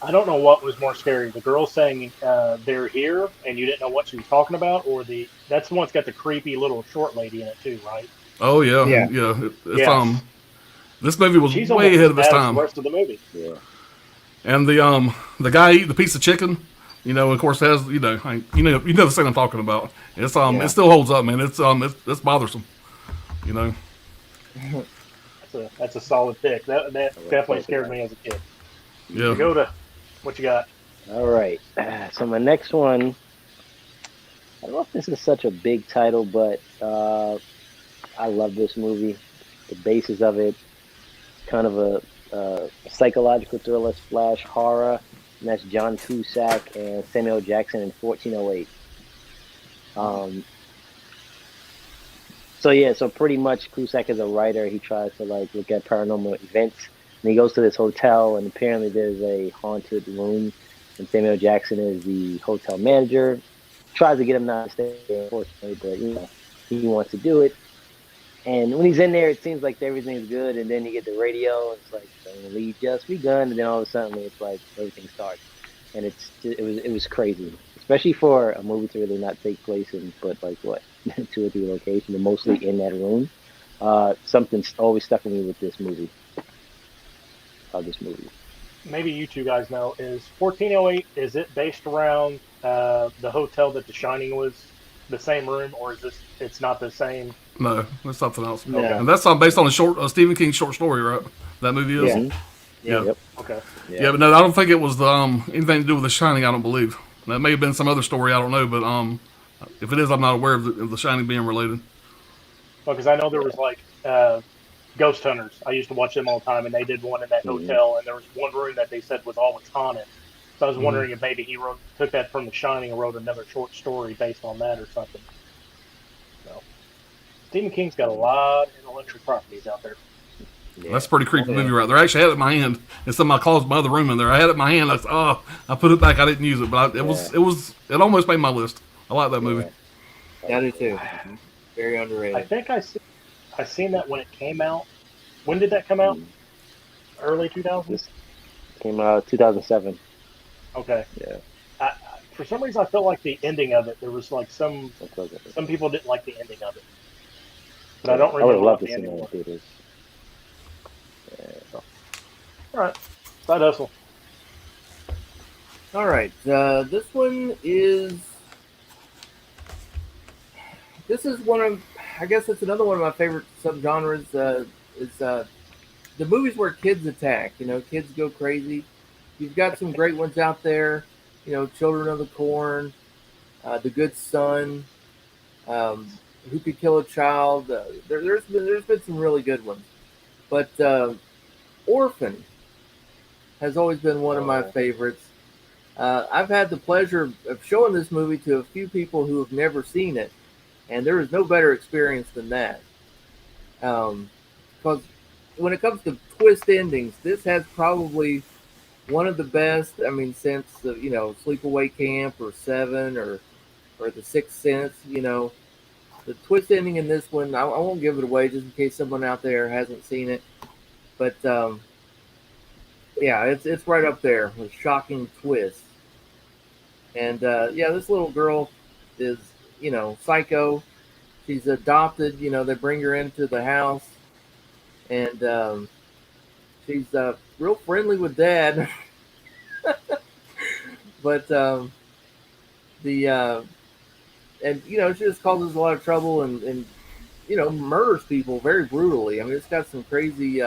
I don't know what was more scary, the girl saying they're here and you didn't know what she was talking about, or that's the one that's got the creepy little short lady in it too, right? Oh yeah. This movie was She's way ahead of its time. The rest of the movie. Yeah. And the guy eating the piece of chicken, you know, of course has you know the scene I'm talking about. It's It still holds up, man. It's bothersome, you know. that's a solid pick. That definitely scared me as a kid. Yeah. Go to what you got. All right. So my next one, I don't know if this is such a big title, but I love this movie. The basis of it, kind of a psychological thriller slash horror, and that's John Cusack and Samuel Jackson in 1408. So yeah, so pretty much Cusack is a writer. He tries to like look at paranormal events, and he goes to this hotel, and apparently there's a haunted room, and Samuel Jackson is the hotel manager. Tries to get him not to stay there, unfortunately, but he wants to do it. And when he's in there, it seems like everything's good, and then you get the radio, and it's like the lead just begun, and then all of a sudden it's like everything starts, and it was crazy, especially for a movie to really not take place in but like what 2 or 3 locations, and mostly in that room. Something's always stuck with me with this movie. Maybe you two guys know, is 1408, is it based around the hotel that The Shining was, the same room, or is this, it's not the same? No, that's something else. No. And that's based on a Stephen King short story, right? That movie is. Yeah. Yeah. Yep. Okay. Yeah, but no, I don't think it was anything to do with The Shining. I don't believe that may have been some other story. I don't know, but if it is, I'm not aware of the Shining being related. Well, because I know there was like Ghost Hunters. I used to watch them all the time, and they did one in that hotel, and there was one room that they said was always haunted. So I was wondering if maybe he took that from The Shining and wrote another short story based on that or something. So Stephen King's got a lot of intellectual properties out there. Yeah. That's a pretty creepy movie right there. I actually had it in my hand. It's in my closet, my other room in there. I had it in my hand. I put it back. I didn't use it, but it almost made my list. I like that movie. I do too. Very underrated. I think I seen that when it came out. When did that come out? Early 2000s? Came out 2007. Okay. Yeah. For some reason, I felt like the ending of it, there was like some people didn't like the ending of it. But I don't remember. I would love to the see ending that in was. theaters. All right. Side hustle. All right. This one is. This is one of. I guess it's another one of my favorite subgenres. Is the movies where kids attack. Kids go crazy. You've got some great ones out there. Children of the Corn, The Good Son, Who Could Kill a Child. There's been some really good ones, but Orphan has always been one of my favorites. I've had the pleasure of showing this movie to a few people who have never seen it, and there is no better experience than that. Because when it comes to twist endings, this has probably one of the best. I mean, since Sleepaway Camp or Seven or The Sixth Sense. The twist ending in this one, I won't give it away just in case someone out there hasn't seen it. But yeah, it's right up there with shocking twists. And this little girl is psycho. She's adopted. They bring her into the house, and she's real friendly with Dad. But she just causes a lot of trouble and murders people very brutally. I mean, it's got some crazy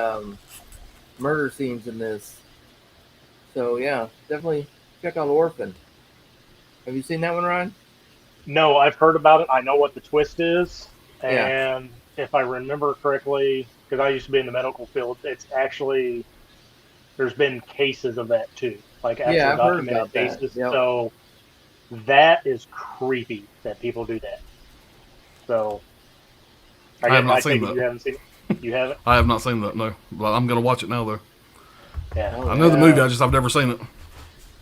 murder scenes in this. So yeah, definitely check out Orphan. Have you seen that one, Ryan? No, I've heard about it. I know what the twist is, Yeah. and if I remember correctly, because I used to be in the medical field, it's actually there's been cases of that too, like actual Yeah, I've heard documented about that. cases. Yep. So that is creepy that people do that. So I have not take seen it that. you haven't seen it. You haven't? I have not seen that. No, but I'm gonna watch it now though. Yeah. I know the movie. I've never seen it.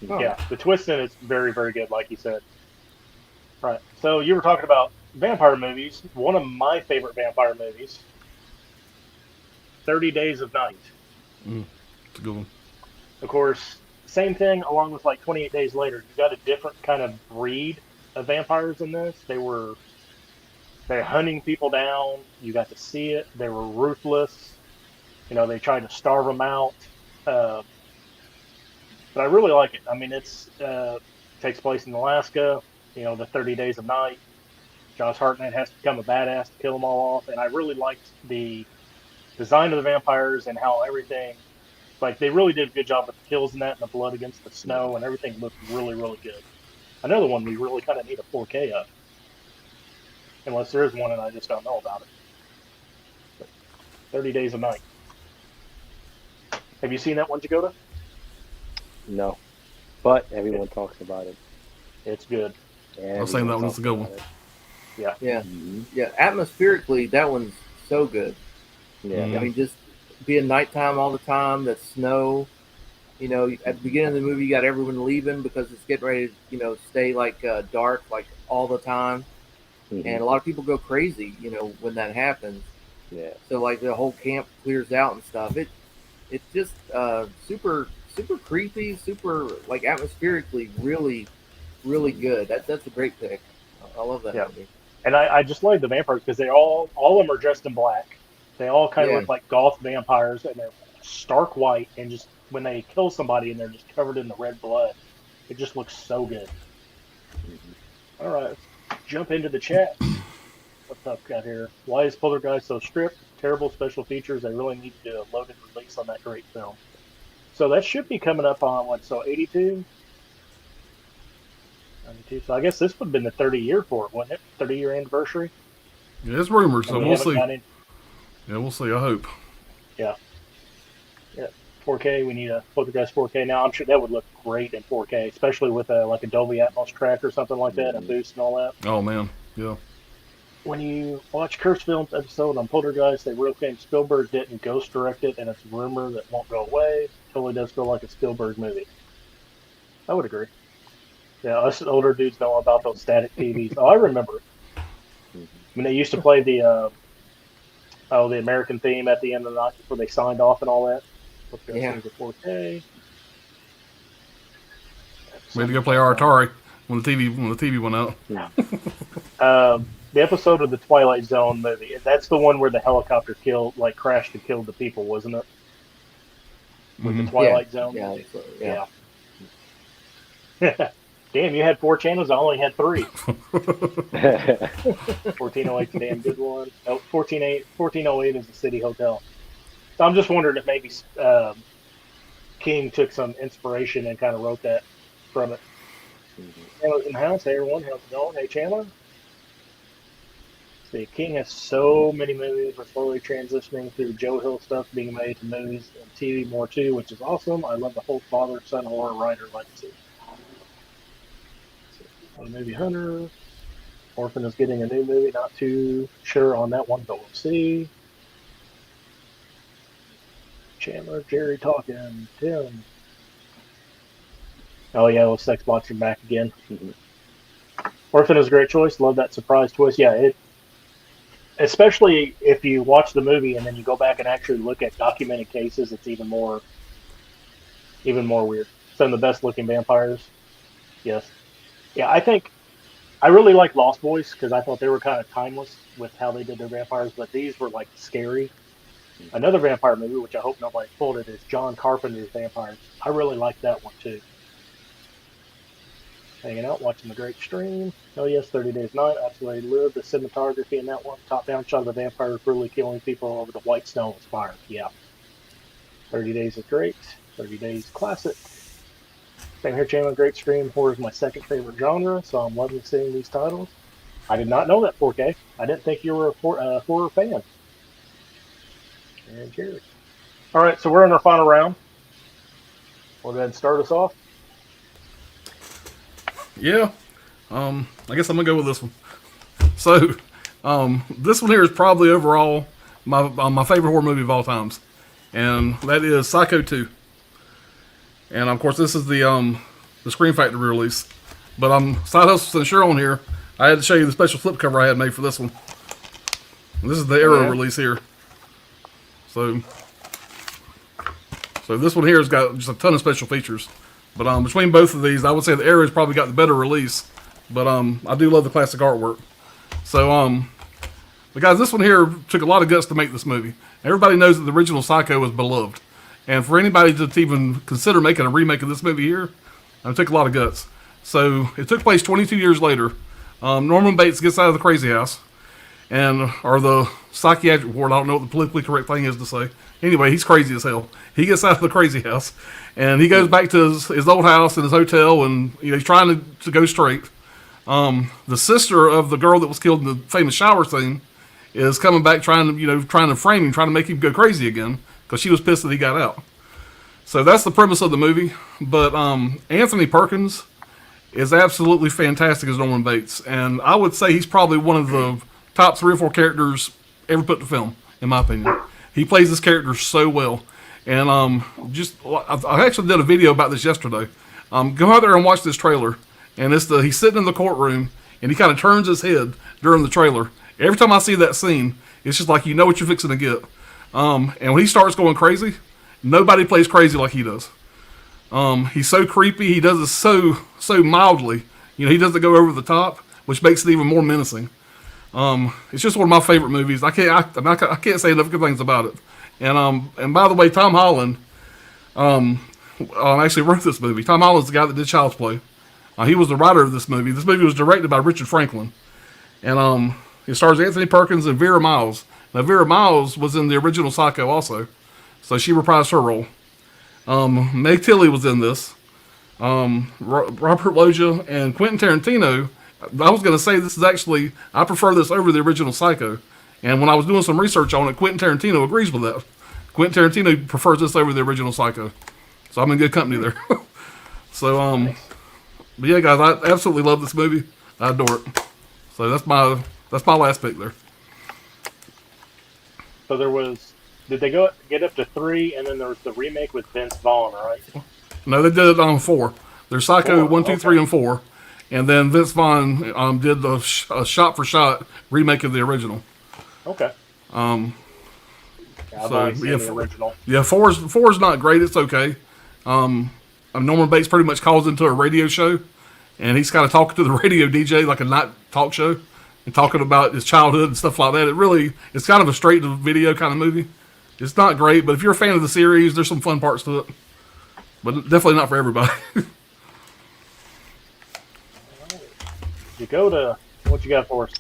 Oh. Yeah, the twist in it's very, very good, like you said. Right. So you were talking about vampire movies. One of my favorite vampire movies, 30 Days of Night. It's a good one. Of course, same thing along with like 28 Days Later. You got a different kind of breed of vampires in this. They're hunting people down. You got to see it. They were ruthless. They tried to starve them out. But I really like it. I mean, it's takes place in Alaska. The 30 Days of Night. Josh Hartnett has to become a badass to kill them all off, and I really liked the design of the vampires and how everything, like they really did a good job with the kills and that, and the blood against the snow, and everything looked really, really good. Another one we really kind of need a 4K of, unless there is one and I just don't know about it. But 30 Days of Night. Have you seen that one, Jagoda? No, but everyone talks about it. It's good. Yeah, I was saying that one's a good one. Yeah. Yeah. Mm-hmm. Yeah. Atmospherically, that one's so good. Yeah. Mhm. I mean, just being nighttime all the time, that snow. You know, at the beginning of the movie, you got everyone leaving because it's getting ready to, stay like dark like all the time. Mhm. And a lot of people go crazy, when that happens. Yeah. So like the whole camp clears out and stuff. It's just super creepy, super like atmospherically really good. That's a great pick. I love that movie. And I just like the vampires because all of them are dressed in black. They all kind of Yeah. look like goth vampires, and they're stark white. And just when they kill somebody, and they're just covered in the red blood, it just looks so good. All right, let's jump into the chat. What's up, got here? Why is Poltergeist so stripped? Terrible special features. They really need to do a loaded release on that great film. So that should be coming up on what? So 82. 92. So I guess this would have been the 30-year for it, wouldn't it? 30-year anniversary. Yeah, it's rumored, so And we we'll haven't see. got any- Yeah, we'll see. I hope. Yeah. 4K. We need a Poltergeist 4K now. I'm sure that would look great in 4K, especially with like a Dolby Atmos track or something like that, and a boost and all that. Oh man, yeah. When you watch Cursed Films episode on Poltergeist, they real claim Spielberg didn't ghost direct it, and it's a rumor that won't go away. Totally does feel like a Spielberg movie. I would agree. Yeah, us older dudes know about those static TVs. Oh, I remember when they used to play the American theme at the end of the night before they signed off and all that. Yeah. 4K. We had to go play our Atari when the TV went out. The episode of the Twilight Zone movie. That's the one where the helicopter crashed and killed the people, wasn't it? With the Twilight Zone. Yeah. Yeah. Damn, you had 4 channels. I only had 3. 1408's a damn good one. No, 1408 is the City Hotel. So I'm just wondering if maybe King took some inspiration and kind of wrote that from it. Chandler's in the house. Hey everyone, how's it going? Hey Chandler. See, King has so many movies. We're slowly transitioning through Joe Hill stuff being made to movies and TV more too, which is awesome. I love the whole father-son horror writer legacy. A movie Hunter. Orphan is getting a new movie. Not too sure on that one, but we'll see. Chandler, Jerry talking, Tim. Oh yeah, well, Sex Boxing back again. Orphan is a great choice. Love that surprise twist. Yeah, especially if you watch the movie and then you go back and actually look at documented cases, it's even more weird. Some of the best looking vampires. Yes. Yeah, I really like Lost Boys because I thought they were kind of timeless with how they did their vampires, but these were like scary. Another vampire movie, which I hope nobody pulled it, is John Carpenter's Vampires. I really like that one too. Hanging out, watching the great stream. Oh yes, 30 Days Night. Absolutely love the cinematography in that one. Top-down shot of the vampires brutally killing people over the white snow with fire. Yeah. 30 Days is great. 30 Days classic. Same here, Chandler. Great stream. Horror is my second favorite genre, so I'm loving seeing these titles. I did not know that 4K. I didn't think you were a horror fan. And Jerry. All right, so we're in our final round. We'll go ahead and start us off. Yeah. I guess I'm gonna go with this one. So, this one here is probably overall my favorite horror movie of all times, and that is Psycho 2. And of course, this is the Scream Factory release. But side hustle since you're on here, I had to show you the special slipcover I had made for this one. And this is the Arrow release here. So this one here has got just a ton of special features. But between both of these, I would say the Arrow's probably got the better release. But I do love the classic artwork. So but guys, this one here took a lot of guts to make this movie. Everybody knows that the original Psycho was beloved. And for anybody to even consider making a remake of this movie here, it took a lot of guts. So it took place 22 years later. Norman Bates gets out of the crazy house. or the psychiatric ward. I don't know what the politically correct thing is to say. Anyway, he's crazy as hell. He gets out of the crazy house, and he goes back to his old house and his hotel, and he's trying to go straight. The sister of the girl that was killed in the famous shower scene is coming back trying to frame him, trying to make him go crazy again because she was pissed that he got out. So that's the premise of the movie. But Anthony Perkins is absolutely fantastic as Norman Bates, and I would say he's probably one of the top 3 or 4 characters ever put to film, in my opinion. He plays this character so well, and I actually did a video about this yesterday. Go out there and watch this trailer, and he's sitting in the courtroom, and he kind of turns his head during the trailer. Every time I see that scene, it's just like you know what you're fixing to get. And when he starts going crazy, nobody plays crazy like he does. He's so creepy. He does it so mildly. He doesn't go over the top, which makes it even more menacing. It's just one of my favorite movies. I can't say enough good things about it. And by the way, Tom Holland actually wrote this movie. Tom Holland's the guy that did Child's Play. He was the writer of this movie. This movie was directed by Richard Franklin, and it stars Anthony Perkins and Vera Miles. Now Vera Miles was in the original Psycho also, so she reprised her role. Meg Tilly was in this. Robert Loggia and Quentin Tarantino. I was going to say this is actually, I prefer this over the original Psycho. And when I was doing some research on it, Quentin Tarantino agrees with that. Quentin Tarantino prefers this over the original Psycho. So I'm in good company there. So, but yeah, guys, I absolutely love this movie. I adore it. So that's my last pick there. So did they get up to 3, and then there was the remake with Vince Vaughn, right? No, they did it on 4. There's Psycho 1, 2, 3, and 4. And then Vince Vaughn did the shot-for-shot remake of the original. Okay. So yeah, the original. Yeah, 4 is not great. It's okay. Norman Bates pretty much calls into a radio show, and he's kind of talking to the radio DJ like a night talk show, and talking about his childhood and stuff like that. It's kind of a straight-to-video kind of movie. It's not great, but if you're a fan of the series, there's some fun parts to it. But definitely not for everybody. Dakota, what you got for us?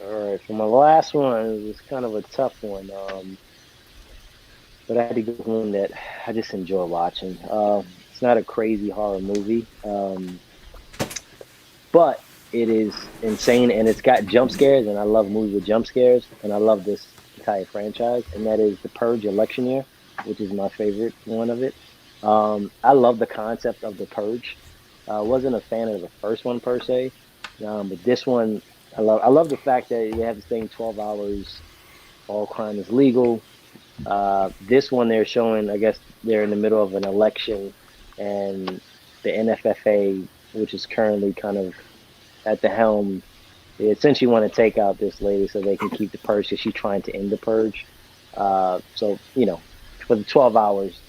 All right, for my last one, it's kind of a tough one. But I had to go with one that I just enjoy watching. It's not a crazy horror movie, but it is insane, and it's got jump scares, and I love movies with jump scares, and I love this entire franchise, and that is The Purge Election Year, which is my favorite one of it. I love the concept of The Purge. I wasn't a fan of the first one per se, but this one, I love the fact that you have this thing 12 hours, all crime is legal. This one they're showing, I guess they're in the middle of an election, and the NFFA, which is currently kind of at the helm, they essentially want to take out this lady so they can keep the purge because she's trying to end the purge. So, for the 12 hours,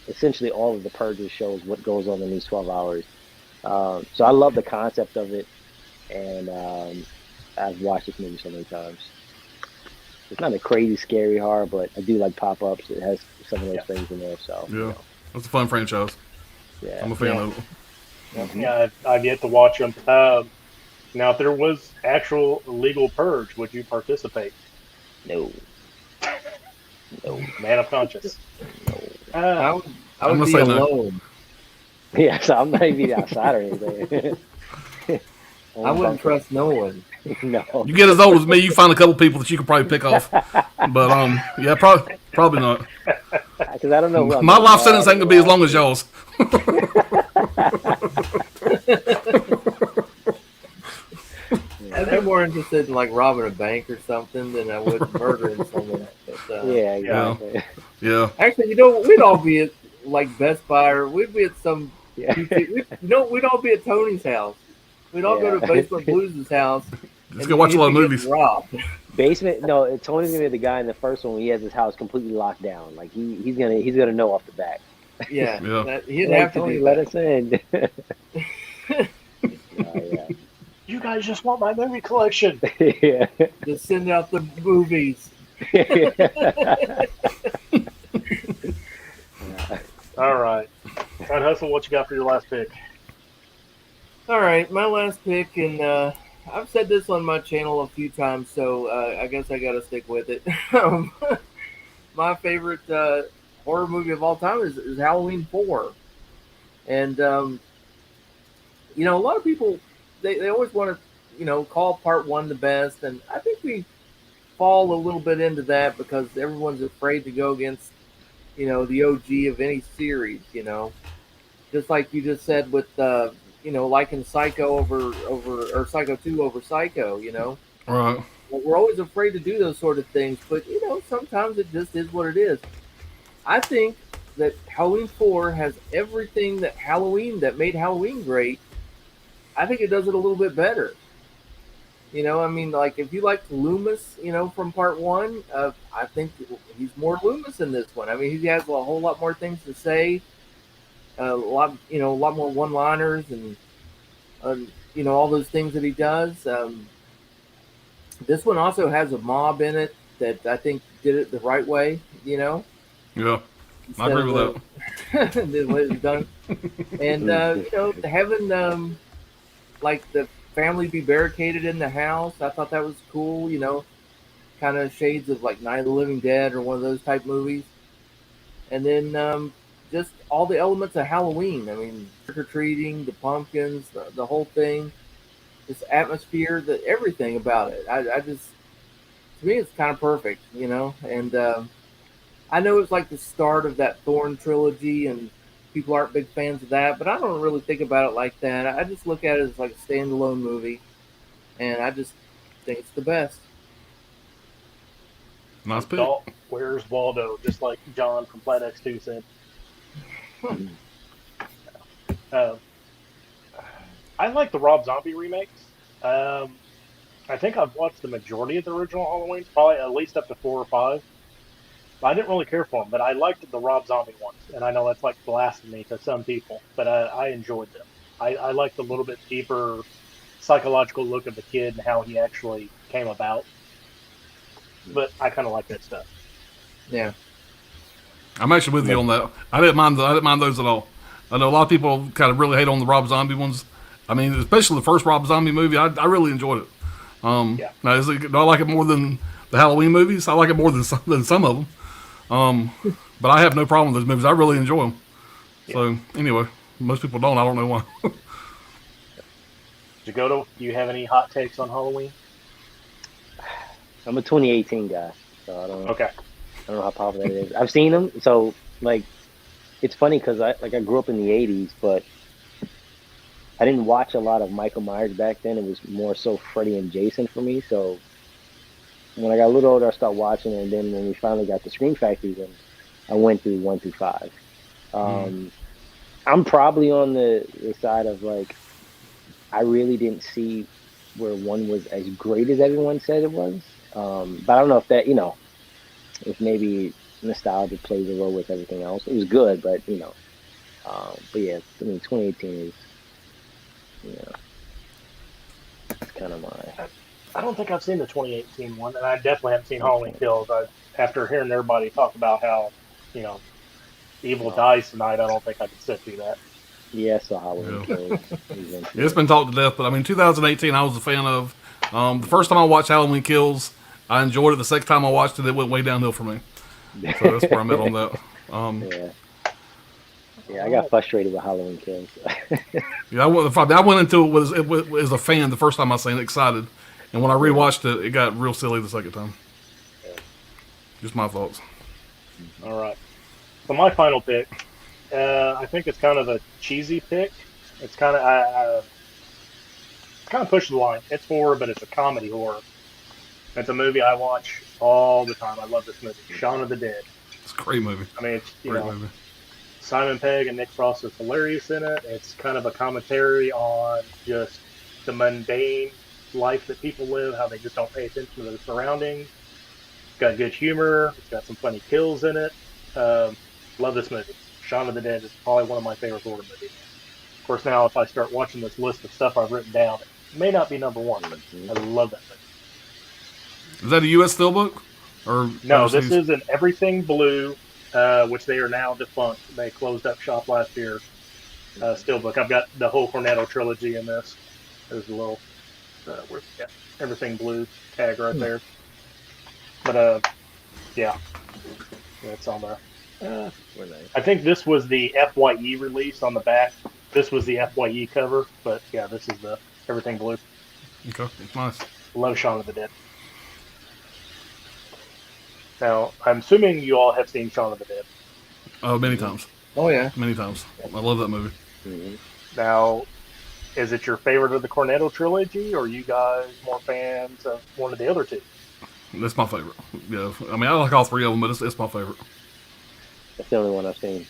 essentially all of the purges shows what goes on in these 12 hours. So I love the concept of it, and I've watched this movie so many times. It's not a crazy, scary horror, but I do like pop-ups. It has some of those things in there. So yeah, it's a fun franchise. Yeah, I'm a fan of it. Mm-hmm. Yeah, I've yet to watch them. Now, if there was actual legal purge, would you participate? No. Man of conscience. I I'm would gonna be say no. alone. Yeah, so I'm not even outside or anything. I wouldn't trust no one. No. You get as old as me, you find a couple people that you could probably pick off. But yeah, probably not. Because I don't know. My life sentence ain't gonna be as long as y'all's. I'm more interested in like robbing a bank or something than I would murdering someone. But, Yeah, exactly. Yeah. Actually, we'd all be at like Best Buy, or we'd be at some. Yeah. We'd all be at Tony's house. We'd all go to Basement Blues' house. Let's go watch a lot of movies. Robbed. Basement. No, Tony's gonna be the guy in the first one when he has his house completely locked down. Like he's gonna know off the bat. Yeah, Yeah. He'd Hey, have to Tony, do let that. us in. Yeah. You guys just want my movie collection. Yeah. Just send out the movies. All right. Ryan Hustle, what you got for your last pick? All right, my last pick, and I've said this on my channel a few times, so I guess I got to stick with it. Um, my favorite horror movie of all time is Halloween 4. And, a lot of people, they always want to, call part 1 the best. And I think we fall a little bit into that because everyone's afraid to go against, the OG of any series, Just like you just said with, liking Psycho over or Psycho 2 over Psycho, Right. We're always afraid to do those sort of things, but sometimes it just is what it is. I think that Halloween 4 has everything that made Halloween great. I think it does it a little bit better. I mean, like if you liked Loomis, from part 1, I think he's more Loomis in this one. I mean, he has a whole lot more things to say, a lot more one-liners, and all those things that he does. This one also has a mob in it that I think did it the right way, Yeah. I agree with that. the way it's done. And having like the family be barricaded in the house, I thought that was cool. Kind of shades of like Night of the Living Dead or one of those type movies. And then just all the elements of Halloween. I mean, trick or treating, the pumpkins, the whole thing, this atmosphere, everything about it. I just, to me, it's kind of perfect, And I know it's like the start of that Thorn trilogy, and people aren't big fans of that, but I don't really think about it like that. I just look at it as like a standalone movie, and I just think it's the best. Nice pick. Adult, where's Waldo? Just like John from Flat X2 said. Uh, I like the Rob Zombie remakes. I think I've watched the majority of the original Halloween, probably at least up to 4 or 5. I didn't really care for them, but I liked the Rob Zombie ones, and I know that's like blasphemy to some people, but I enjoyed them. I liked the little bit deeper psychological look of the kid and how he actually came about. But I kind of like that stuff. Yeah. I'm actually with you on that. I didn't mind those at all. I know a lot of people kind of really hate on the Rob Zombie ones. I mean, especially the first Rob Zombie movie. I really enjoyed it. Yeah. Now, do I like it more than the Halloween movies? I like it more than some of them. But I have no problem with those movies. I really enjoy them. Yeah. So anyway, most people don't. I don't know why. Jagoto, do you have any hot takes on Halloween? I'm a 2018 guy, so I don't. Okay. I don't know how popular it is. I've seen them, so like, it's funny because I grew up in the '80s, but I didn't watch a lot of Michael Myers back then. It was more so Freddy and Jason for me. So when I got a little older, I started watching it, and then when we finally got the Scream Factory, then I went through 1 through 5. I'm probably on the side of like, I really didn't see where 1 was as great as everyone said it was. But I don't know if that, if maybe nostalgia plays a role with everything else. It was good, but but yeah, I mean, 2018 is, it's kind of my. I don't think I've seen the 2018 one, and I definitely haven't seen Halloween Kills. After hearing everybody talk about how, evil dies tonight, I don't think I could sit through that. Yeah, so Halloween Kills. Yeah, it's been talked to death, but I mean, 2018, I was a fan of. The first time I watched Halloween Kills, I enjoyed it. The second time I watched it, it went way downhill for me. So that's where I'm at on that. Yeah, I got frustrated with Halloween Kills. Yeah, I went into it as a fan the first time I seen it, excited, and when I rewatched it, it got real silly the second time. Just my thoughts. All right. So my final pick, I think it's kind of a cheesy pick. It's kind of pushing the line. It's horror, but it's a comedy horror. It's a movie I watch all the time. I love this movie, Shaun of the Dead. It's a great movie. I mean, it's Great movie. Simon Pegg and Nick Frost is hilarious in it. It's kind of a commentary on just the mundane life that people live, how they just don't pay attention to their surroundings. It's got good humor. It's got some funny kills in it. Love this movie. Shaun of the Dead is probably one of my favorite horror movies. Of course, now if I start watching this list of stuff I've written down, it may not be number 1, but I love that movie. Is that a U.S. Steelbook? Or no, overseas? this is an Everything Blue, which they are now defunct. They closed up shop last year. Steelbook. I've got the whole Cornetto trilogy in this. There's a little Where's yeah, everything blue tag right there. But yeah, that's on there. We're nice. I think this was the FYE release on the back. This was the FYE cover, but yeah, this is the everything blue. Okay, nice. Love Shaun of the Dead. Now, I'm assuming you all have seen Shaun of the Dead. Oh, many times. Oh yeah. Many times. I love that movie. Mm-hmm. Now, is it your favorite of the Cornetto trilogy, or are you guys more fans of one of the other two? That's my favorite. Yeah, I mean, I like all three of them, but it's my favorite. That's the only one I've seen.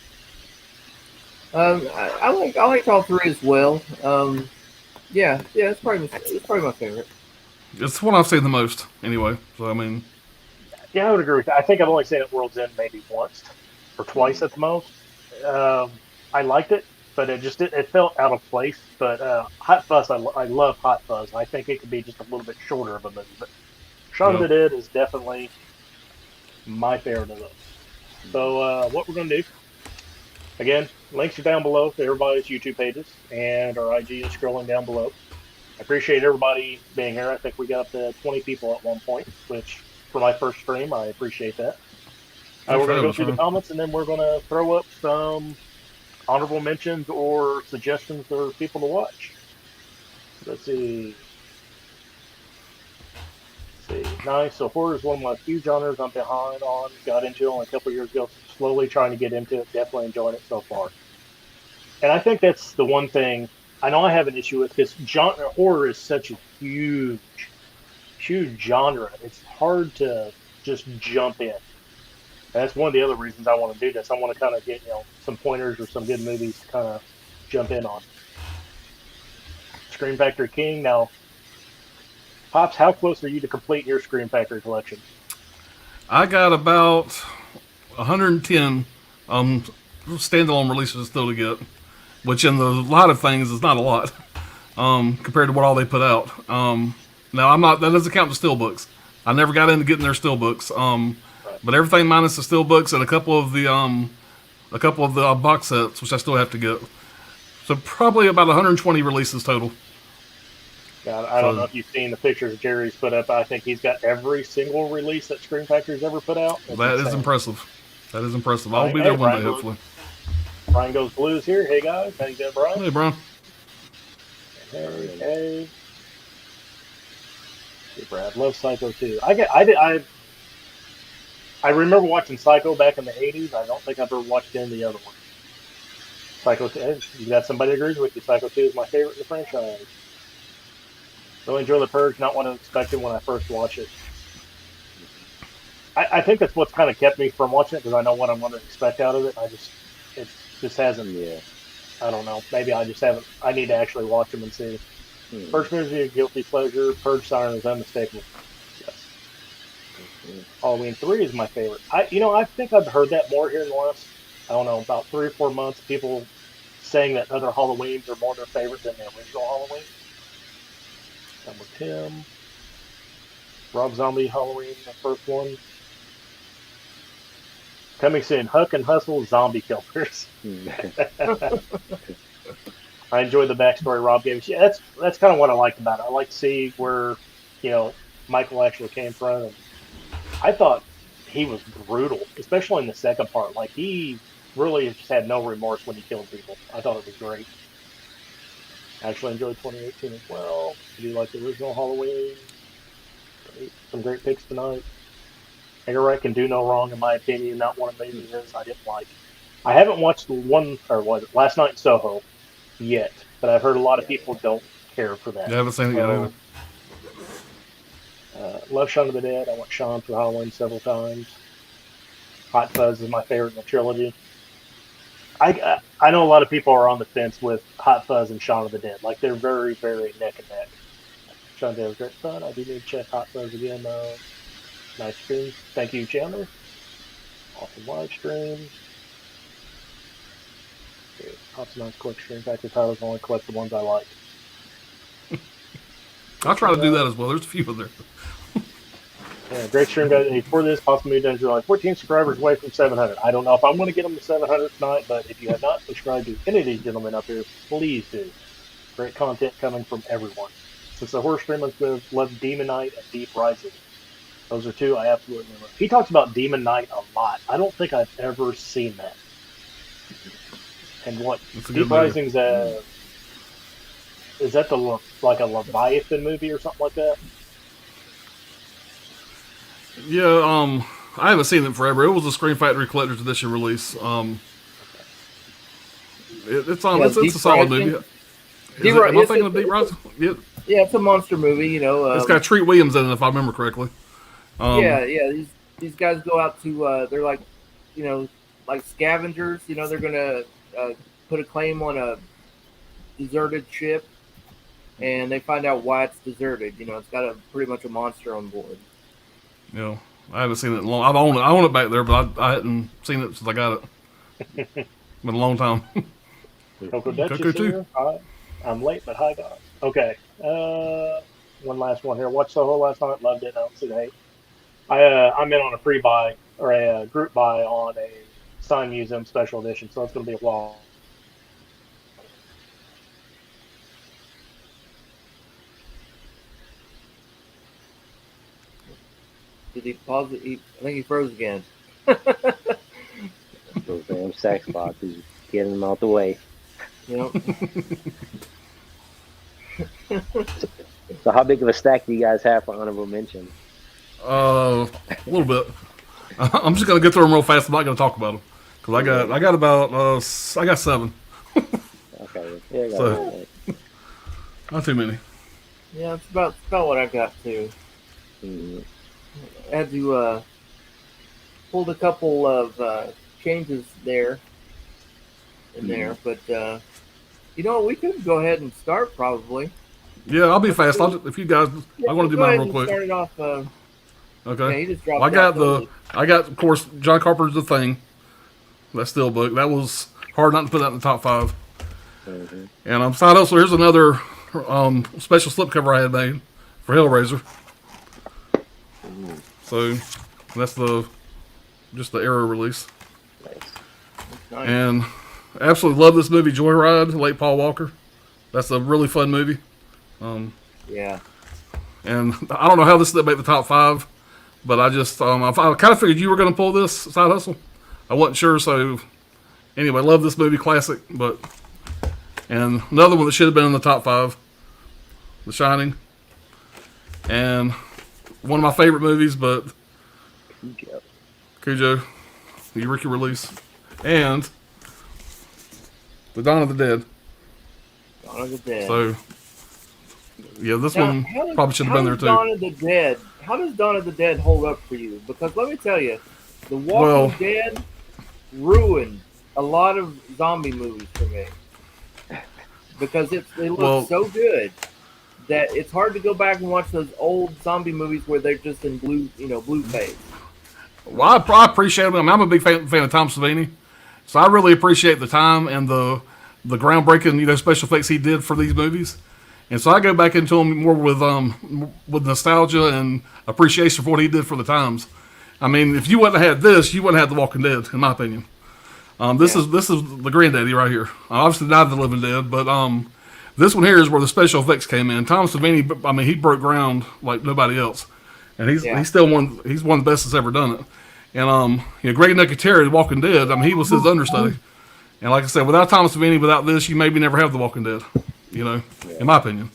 I like all three as well. Yeah, it's probably my favorite. It's the one I've seen the most, anyway. So, I mean, Yeah, I would agree with that. I think I've only seen it World's End maybe once or twice at the most. I liked it, but it felt out of place. But Hot Fuzz, I love Hot Fuzz. I think it could be just a little bit shorter of a movie. But Shaun of the Dead is definitely my favorite of those. So what we're going to do, again, links are down below to everybody's YouTube pages, and our IG is scrolling down below. I appreciate everybody being here. I think we got up to 20 people at one point, which for my first stream, I appreciate that. We're going to go through the comments, and then we're going to throw up some honorable mentions or suggestions for people to watch. Let's see. Nice. So horror is one of my few genres I'm behind on. Got into it only a couple years ago. Slowly trying to get into it. Definitely enjoying it so far. And I think that's the one thing I know I have an issue with, because horror is such a huge genre. It's hard to just jump in. And that's one of the other reasons I want to do this. I want to kind of get some pointers or some good movies to kind of jump in on. Scream Factory King. Now, Pops, how close are you to complete your Scream Factory collection? I got about 110 standalone releases still to get, which in the lot of things is not a lot compared to what all they put out. Now that doesn't count the steelbooks. I never got into getting their steelbooks, but everything minus the steelbooks and a couple of the box sets, which I still have to get. So probably about 120 releases total. Yeah, I don't know if you've seen the pictures Jerry's put up. I think he's got every single release that Scream Factory's ever put out. That is impressive. That is impressive. I'll be there one day, hopefully. Brian Goes Blues here. Hey, guys. How you doing, Brian? Hey, Brian. Hey. Hey, Brad. Love Psycho, too. I remember watching Psycho back in the 80s. I don't think I've ever watched any of the other ones. Psycho 2, you got somebody who agrees with you. Psycho 2 is my favorite in the franchise. Really enjoy The Purge, not what I expected when I first watched it. I think that's what's kind of kept me from watching it, because I know what I'm going to expect out of it. It just hasn't, I don't know. Maybe I just haven't, I need to actually watch them and see. First movie, a guilty pleasure. Purge siren is unmistakable. Yes. Halloween 3 is my favorite. I think I've heard that more here in the last, I don't know, about 3 or 4 months. People saying that other Halloweens are more their favorite than the original Halloween. Number 10. Rob Zombie Halloween, the first one. Coming soon, Huck and Hustle Zombie Killers. I enjoyed the backstory Rob gave us. Yeah, that's kind of what I liked about it. I like to see where, Michael actually came from. And I thought he was brutal, especially in the second part. Like, he really just had no remorse when he killed people. I thought it was great. I actually enjoyed 2018 as well. I do like the original Halloween. Some great picks tonight. Edgar Wright can do no wrong, in my opinion. Not one of the movies I didn't like. I haven't watched Last Night in Soho yet, but I've heard a lot of people don't care for that. I haven't seen it yet either. Love Shaun of the Dead. I watched Shaun for Halloween several times. Hot Fuzz is my favorite in the trilogy. I know a lot of people are on the fence with Hot Fuzz and Shaun of the Dead. Like, they're very, very neck and neck. Shaun of the Dead was great fun. I do need to check Hot Fuzz again, though. Nice stream. Thank you, Chandler. Awesome live stream. Okay, Pop's nice quick stream. Factory titles only collect the ones I like. I'll try to do that as well. There's a few of there. Yeah, great stream, guys. For this, possibly Dungeon like 14 subscribers away from 700. I don't know if I'm going to get them to 700 tonight, but if you have not subscribed to any of these gentlemen up here, please do. Great content coming from everyone. since the horror stream has been loved Demon Knight and Deep Rising. Those are two I absolutely love. He talks about Demon Knight a lot. I don't think I've ever seen that. And what It's a good Deep movie. Rising's is that like a Leviathan movie or something like that? Yeah, I haven't seen it forever. It was a Scream Factory Collector's Edition release. It's Yeah, a Deep solid Rising. movie. Deep Am I Rising- thinking of Deep Rising? Yeah, Yeah, it's a monster movie. You know, it's got Treat Williams in it, if I remember correctly. yeah. These guys go out to they're like, like scavengers. They're gonna put a claim on a deserted ship, and they find out why it's deserted. It's got pretty much a monster on board. You know, I haven't seen it in long. I own it back there, but I hadn't seen it since I got it. Been a long time. Coco Dutch Coco is too. here. Hi. I'm late, but hi, God. Okay. One last one here. Watched the whole last night. Loved it. I don't see the hate. I'm in on a pre-buy or a group buy on a Sign Museum special edition, so it's going to be a while. Did he pause it? I think he froze again. Those damn sex boxes, getting them out the way. So how big of a stack do you guys have for honorable mention? A little bit. I'm just gonna get through them real fast. I'm not gonna talk about them because I got about I got 7. Okay, yeah, I got So- it. Not too many. Yeah, it's about what I got too. Mhm. I had to pulled a couple of changes there and there, but we could go ahead and start probably. Yeah, I'll be fast. If you guys, I want to do Go mine ahead real and got start it off. Okay. Yeah, he just dropped Well, out. I got, of course, John Carpenter's The Thing. That Steelbook. That was hard not to put that in the top 5. Mhm. And side hustle. Here's another special slipcover I had made for Hellraiser. So that's just the Arrow release. Nice. Nice. And I absolutely love this movie, Joyride, late Paul Walker. That's a really fun movie. Yeah. And I don't know how this didn't make the top 5, but I just I kind of figured you were going to pull this side hustle. I wasn't sure, so anyway, love this movie, classic. And another one that should have been in the top 5, The Shining, and one of my favorite movies, but Cujo, the Eureka release, and The Dawn of the Dead. Dawn of the Dead. So yeah, this Now, one how does- probably should have how been there does too. Dawn of the Dead. How does Dawn of the Dead hold up for you? Because let me tell you, The Walking Well- Dead ruined a lot of zombie movies for me. Because they look Well- so good that it's hard to go back and watch those old zombie movies where they're just in blue face. Well, I appreciate him. I'm a big fan of Tom Savini, so I really appreciate the time and the groundbreaking special effects he did for these movies. And so I go back into him more with nostalgia and appreciation for what he did for the times. I mean, if you wouldn't have had this, you wouldn't have The Walking Dead, in my opinion. This is the granddaddy right here. Obviously not The Living Dead, but this one here is where the special effects came in. Tom Savini, I mean, he broke ground like nobody else, and he's still one of the best that's ever done it. And Greg Nicotero, The Walking Dead, I mean, he was his understudy. And like I said, without Tom Savini, without this, you maybe never have The Walking Dead. In my opinion.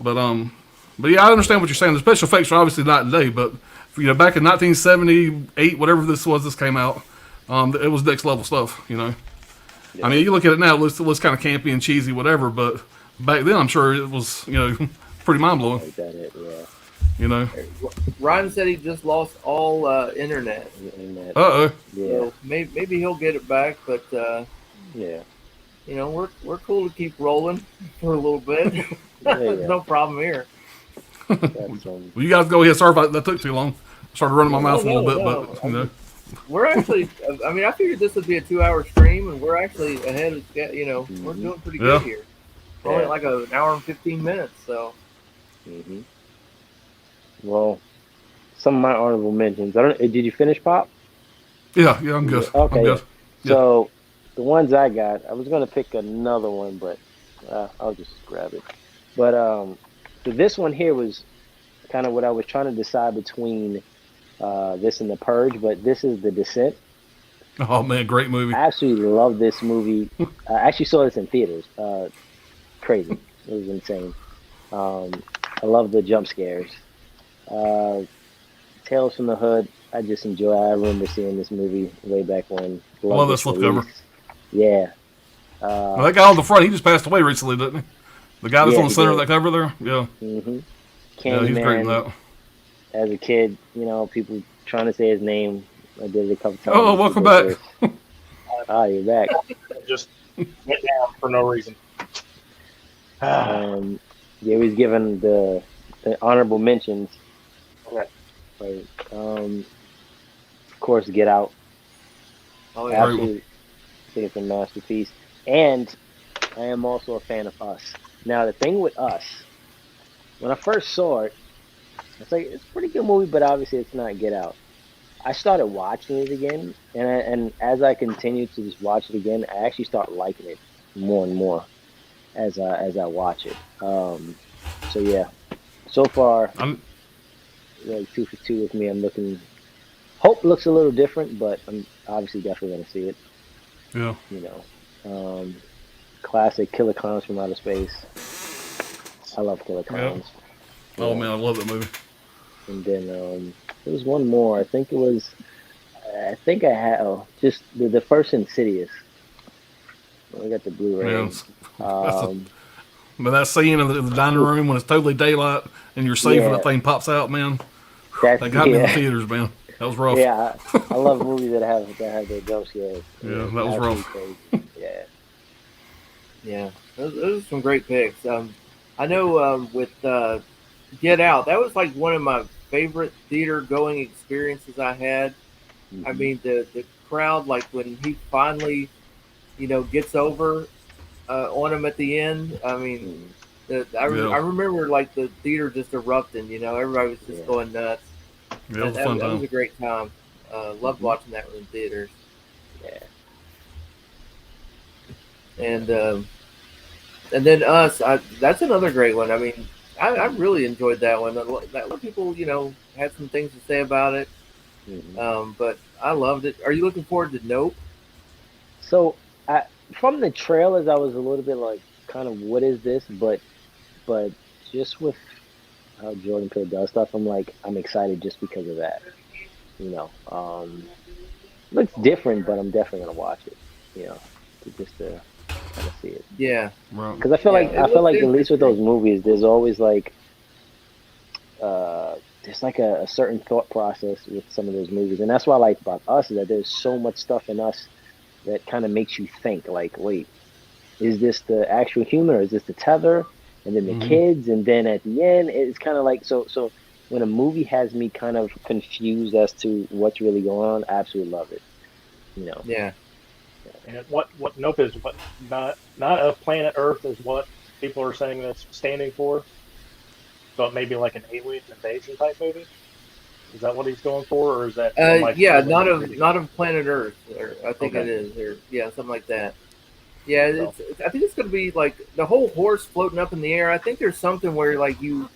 But yeah, I understand what you're saying. The special effects are obviously not today, but back in 1978, whatever this came out, it was next level stuff. I mean, you look at it now, it looks kind of campy and cheesy, whatever. But back then, I'm sure it was pretty mind blowing. Like that, yeah. Ryan said he just lost all internet. Internet. Uh-oh. Yeah, So maybe he'll get it back, but yeah. we're cool to keep rolling for a little bit. Yeah. No problem here. That's, Well, you guys go ahead. Sorry if that took too long. I started running my mouth a little bit, no. but We're actually, I mean, I figured this would be a 2-hour stream, and we're actually ahead of, we're doing pretty good Yeah. here. We're only at like an hour and 15 minutes, so. hmm Well, some of my honorable mentions. Did you finish, Pop? yeah, I'm good. Okay. I'm good. So the ones I got, I was gonna pick another one, but I'll just grab it. But So this one here was kind of what I was trying to decide between this and the Purge, but this is The Descent. Oh man, great movie. I absolutely love this movie. I actually saw this in theaters. Crazy. It was insane. I love the jump scares. Tales from the Hood. I just enjoy it. I remember seeing this movie way back when. I love that slipcover. Yeah. Well, that guy on the front, he just passed away recently, didn't he? The guy that's on the center of that cover there? Yeah. Mm-hmm. Yeah, he's great in that. As a kid, people trying to say his name. I did it a couple times. Oh, welcome back. You're back. Just went down for no reason. Yeah, he's given the honorable mentions. Okay. Like, of course, Get Out. Oh yeah. Absolutely, I think it's a masterpiece. And I am also a fan of Us. Now, the thing with Us, when I first saw it, it's like, it's a pretty good movie, but obviously it's not Get Out. I started watching it again, and as I continued to just watch it again, I actually start liking it more and more as I watch it. So yeah, so far, I'm like 2 for 2 with me. I'm looking. Hope looks a little different, but I'm obviously definitely gonna see it. Yeah. Classic Killer Clowns from Outer Space. I love Killer Clowns. Oh man, I love that movie. And then there was one more. I think I had just the first Insidious. We got the Blu-ray. Man, but that scene in the dining room when it's totally daylight and you're safe and that thing pops out, man. That got me in the theaters, man. That was rough. Yeah, I love movies that have the jump scares. Yeah, that was rough. Crazy. Yeah. Yeah, those are some great picks. I know with Get Out, that was like one of my favorite theater going experiences I had. Mm-hmm. I mean, the crowd, like when he finally, gets over on him at the end. I mean, I remember like the theater just erupting. Everybody was just going nuts. Yeah, it was a fun that time. was a great time. Loved watching that one in theaters. Yeah. And then Us, that's another great one. I mean, I really enjoyed that one. A lot of people, had some things to say about it, but I loved it. Are you looking forward to Nope? So, from the trailers, I was a little bit like, kind of, what is this? But just with how Jordan Peele does stuff, I'm excited just because of that. Looks different, but I'm definitely gonna watch it. Just to kind of see it. Yeah. Because I feel like at least with those movies, there's always like there's like a certain thought process with some of those movies, and that's what I like about Us is that there's so much stuff in Us that kind of makes you think. Like, wait, is this the actual human or is this the tether? And then the kids, and then at the end, it's kind of like so. When a movie has me kind of confused as to what's really going on, I absolutely love it. Yeah. And what Nope is what not of planet Earth is what people are saying that's standing for. So it may be like an alien invasion type movie. Is that what he's going for, or is that? Not of planet Earth. I think it is, or something like that. Yeah, I think it's going to be like the whole horse floating up in the air. I think there's something where like you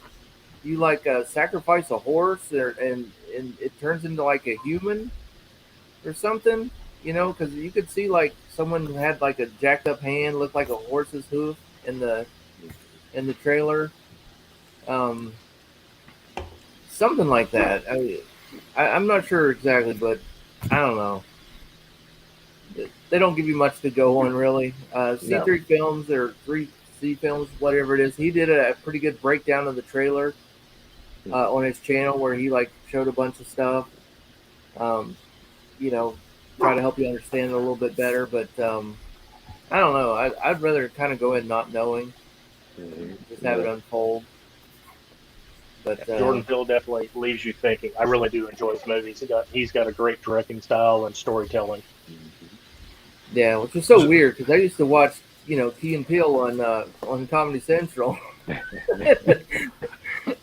like sacrifice a horse, and it turns into like a human or something. Because you could see like someone who had like a jacked up hand, looked like a horse's hoof in the trailer. Something like that. I'm not sure exactly, but I don't know. They don't give you much to go on, really. C3 Films or 3C Films, whatever it is, he did a pretty good breakdown of the trailer on his channel where he like showed a bunch of stuff. Try to help you understand it a little bit better, but I don't know. I'd rather kind of go in not knowing, just have it unfold. But Jordan Peele definitely leaves you thinking. I really do enjoy his movies. He's got a great directing style and storytelling. Yeah, which is so weird because I used to watch, Key and Peele on Comedy Central. I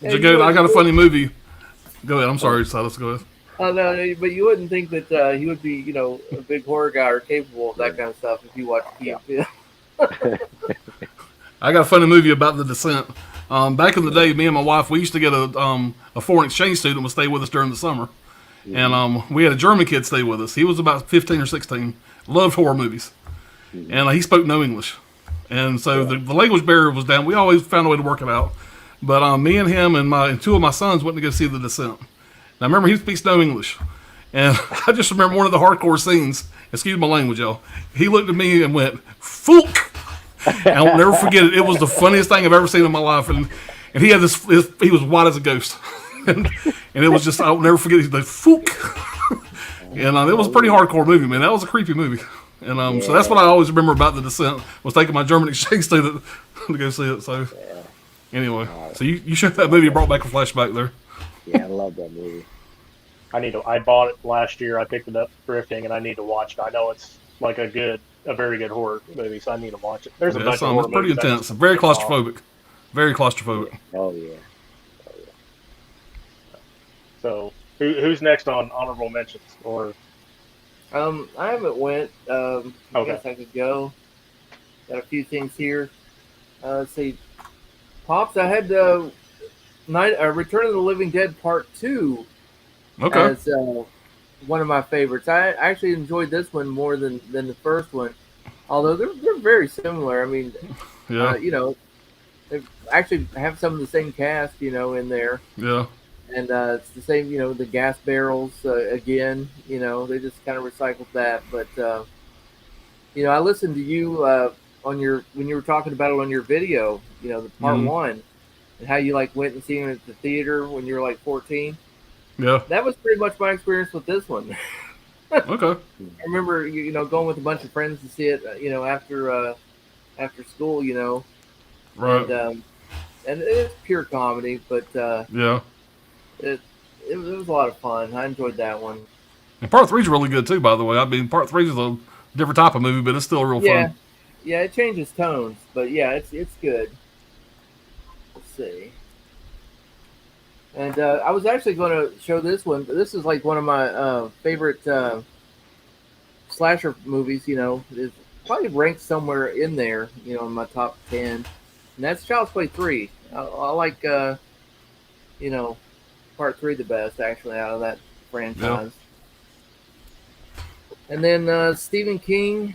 got a funny movie. Go ahead. I'm sorry, Silas. Go ahead. Oh no, but you wouldn't think that he would be, a big horror guy or capable of that kind of stuff if you watch Key and Peele. I got a funny movie about The Descent. Back in the day, me and my wife, we used to get a foreign exchange student would stay with us during the summer. And we had a German kid stay with us. He was about 15 or 16. Loved horror movies. And he spoke no English. And so the language barrier was down. We always found a way to work it out. But me and him and two of my sons went to go see The Descent. Now, remember, he speaks no English. And I just remember one of the hardcore scenes. Excuse my language, y'all. He looked at me and went, "Fook!" And I'll never forget it. It was the funniest thing I've ever seen in my life. And he had he was white as a ghost. And it was just, I'll never forget. He's like, "Fook!" And it was a pretty hardcore movie, man. That was a creepy movie. And so that's what I always remember about The Descent, was taking my German exchange student to go see it. So anyway, so you showed that movie, brought back a flashback there. Yeah, I love that movie. I bought it last year. I picked it up thrifting, and I need to watch it. I know it's like a very good horror movie, so I need to watch it. There's a bunch of horror it's pretty movies intense. Very claustrophobic. Very claustrophobic. Oh yeah. So who's next on honorable mentions? Or I haven't went. I Okay. guess I could go. Got a few things here. Let's see. Pops, I had Return of the Living Dead Part 2 Okay. as one of my favorites. I actually enjoyed this one more than the first one, although they're very similar. I mean, Yeah. they actually have some of the same cast, in there. Yeah. And it's the same, the gas barrels again. They just kind of recycled that. But I listened to you when you were talking about it on your video. The part one, and how you went and seen it at the theater when you were 14. Yeah. That was pretty much my experience with this one. Okay. I remember going with a bunch of friends to see it. After school. Right. And it's pure comedy, but Yeah. it was a lot of fun. I enjoyed that one. And part 3 is really good too, by the way. I mean, part 3 is a different type of movie, but it's still real Yeah, fun. yeah, it changes tones, but yeah, it's good. Let's see. And I was actually going to show this one, but this is one of my favorite slasher movies. It's probably ranked somewhere in there, in my top 10. And that's Child's Play 3. I like, part 3 the best, actually, out of that franchise. Yeah. And then Stephen King,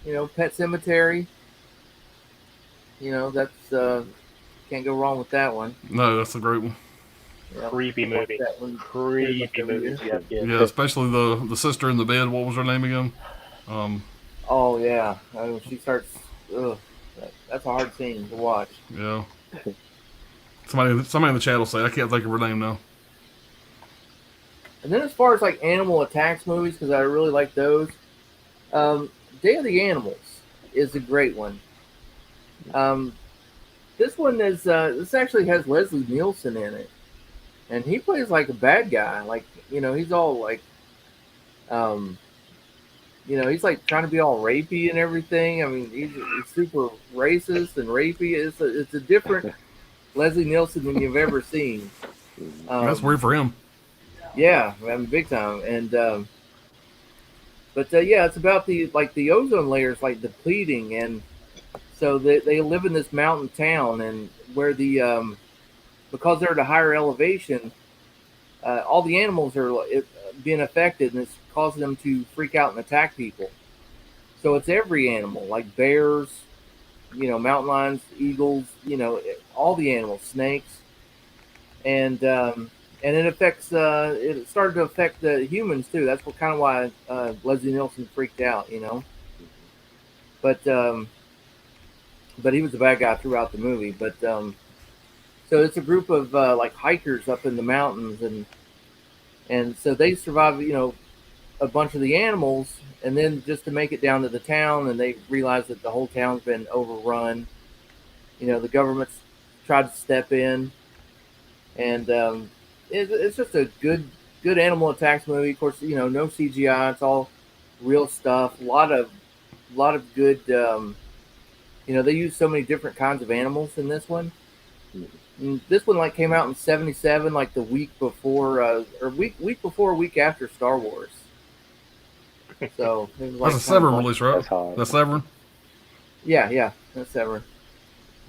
Pet Sematary. That's can't go wrong with that one. No, that's a great one. Yep. creepy movie. Creepy movie. Yeah, especially the sister in the bed. What was her name again? Oh yeah, she starts. Ugh, that's a hard scene to watch. Yeah. Somebody in the chat will say, I can't think of her name now. And then as far as animal attacks movies, because I really like those, Day of the Animals is a great one. This one is this actually has Leslie Nielsen in it, and he plays a bad guy. He's all he's trying to be all rapey and everything. I mean, he's super racist and rapey. It's a different Leslie Nielsen than you've ever seen. That's weird for him. Yeah, I mean, big time. And but it's about the ozone layers depleting, and so they live in this mountain town, and where because they're at a higher elevation, all the animals are being affected, and it's causing them to freak out and attack people. So it's every animal, like bears, mountain lions, eagles, all the animals, snakes, and it affects. It started to affect the humans too. That's why Leslie Nielsen freaked out, But he was a bad guy throughout the movie. But so it's a group of hikers up in the mountains, and so they survive, a bunch of the animals, and then just to make it down to the town, and they realize that the whole town's been overrun. The government's tried to step in, and it's just a good animal attacks movie. Of course, no CGI. It's all real stuff. A lot of good. They use so many different kinds of animals in this one. And this one came out in '77, the week before, or week after Star Wars. So it was That's a Severin release, right? That's hard. That's Severin? Yeah, that's Severin.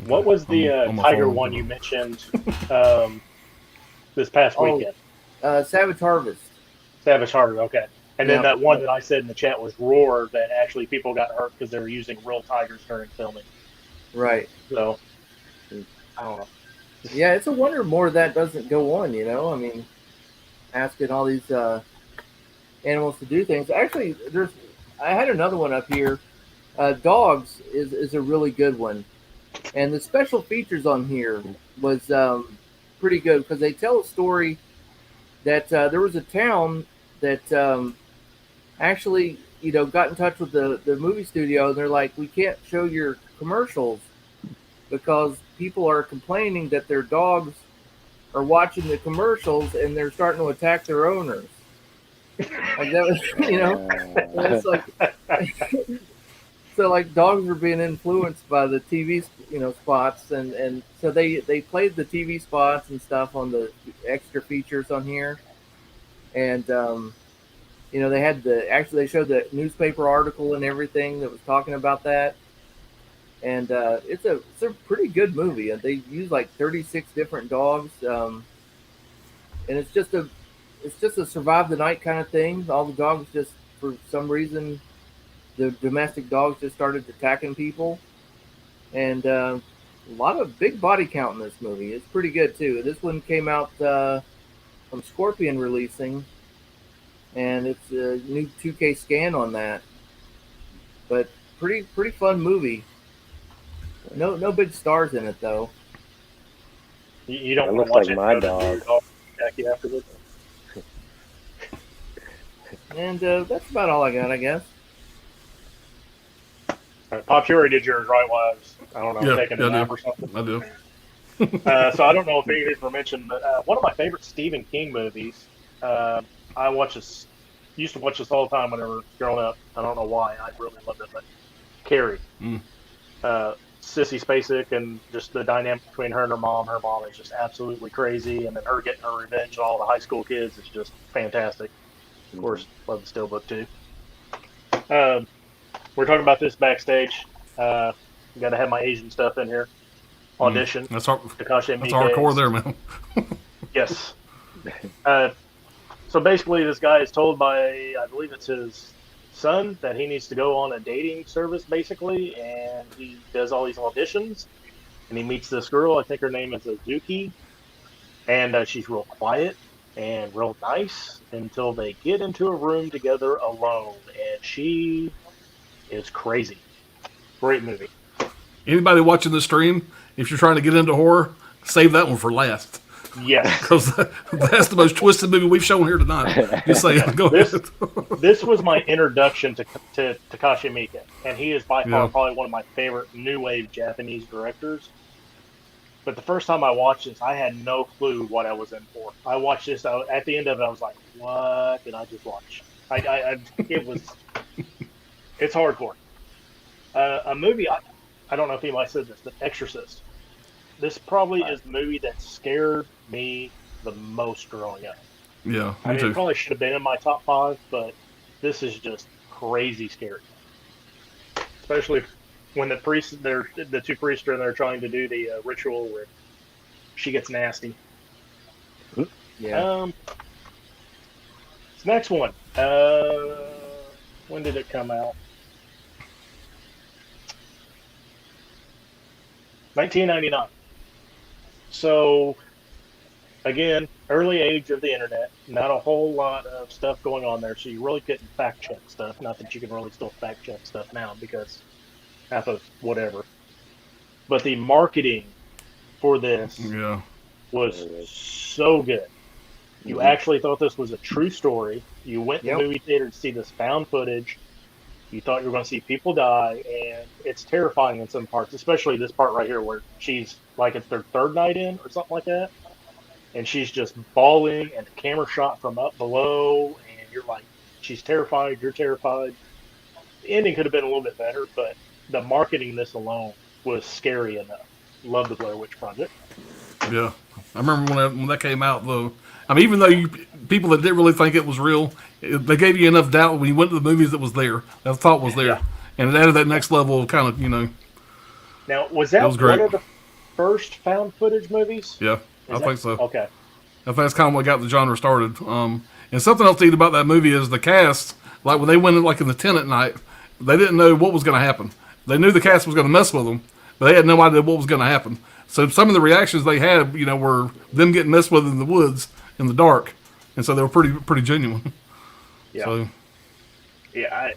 What was the On my tiger phone. one you mentioned um, this past Oh, weekend? Savage Harvest. Savage Harvest. Okay. And then Yeah. that one that I said in the chat was Roar, that actually people got hurt because they were using real tigers during filming. Right. So I don't know. Yeah, it's a wonder more of that doesn't go on, you know? I mean, asking all these animals to do things. Actually, I had another one up here. Dogs is a really good one. And the special features on here was pretty good because they tell a story that there was a town that actually, got in touch with the movie studio. And they're like, we can't show your commercials because people are complaining that their dogs are watching the commercials and they're starting to attack their owners. Like that was, it's like, so like dogs were being influenced by the TV, spots, and so they played the TV spots and stuff on the extra features on here, and they had they showed the newspaper article and everything that was talking about that. And it's a pretty good movie. And they use like 36 different dogs, and it's just a survive the night kind of thing. All the dogs just for some reason, the domestic dogs just started attacking people, and a lot of big body count in this movie. It's pretty good too. This one came out from Scorpion releasing, and it's a new 2K scan on that. But pretty fun movie. No big stars in it though. You don't That want to looks watch like it. my dog. Attack you after this. And that's about all I got, I guess. All right, Pop, you already did yours, right? While I don't know, Yeah, taking yeah, a I nap do. or something. I do. So I don't know if any of these were mentioned, but one of my favorite Stephen King movies. I used to watch this all the time when I was growing up. I don't know why. I really loved it, but Carrie. Mm. Sissy Spacek and just the dynamic between her and her mom. Her mom is just absolutely crazy, and then her getting her revenge on all the high school kids is just fantastic. Of course, love the Steelbook too. We're talking about this backstage. Got to have my Asian stuff in here. Audition. That's Takashi that's Miike. hardcore there, man. Yes. So basically, this guy is told by, I believe it's his son, that he needs to go on a dating service, basically, and he does all these auditions, and he meets this girl. I think her name is Azuki, and she's real quiet and real nice until they get into a room together alone, and she is crazy. Great movie. Anybody watching the stream, if you're trying to get into horror, save that one for last. Yes. Because that's the most twisted movie we've shown here tonight. Just saying, go ahead. This was my introduction to Takashi Miike, and he is by far Yeah. probably one of my favorite new wave Japanese directors. But the first time I watched this, I had no clue what I was in for. I watched this at the end of it. I was like, "What did I just watch?" It's hardcore. A movie. I don't know if anybody said this, but Exorcist. This probably is the movie that scared me the most growing up. Yeah, I me mean, too. it probably should have been in my top 5, but this is just crazy scary. Especially when the two priests are in there trying to do the ritual where she gets nasty. Yeah. This next one. When did it come out? 1999. So, again, early age of the internet, not a whole lot of stuff going on there, so you really couldn't fact check stuff. Not that you can really still fact check stuff now because half of whatever. But the marketing for this Yeah. was so good. You actually thought this was a true story. You went to the movie theater to see this found footage. You thought you were going to see people die, and it's terrifying in some parts, especially this part right here where she's like it's their third night in or something like that, and she's just bawling, and the camera shot from up below, and you're like, she's terrified, you're terrified. The ending could have been a little bit better, but the marketing this alone was scary enough. Love the Blair Witch Project. Yeah, I remember when that came out, though. I mean, even though people that didn't really think it was real, they gave you enough doubt when you went to the movies that was there. That thought was there, Yeah. and it added that next level of kind of Now, was that It was great. one of the first found footage movies? Yeah, I think so. Okay. I think that's kind of what got the genre started. And something else neat about that movie is the cast. Like when they went in, like in the tent at night, they didn't know what was going to happen. They knew the cast was going to mess with them, but they had no idea what was going to happen. So some of the reactions they had, were them getting messed with in the woods in the dark, and so they were pretty genuine. Yeah. So Yeah,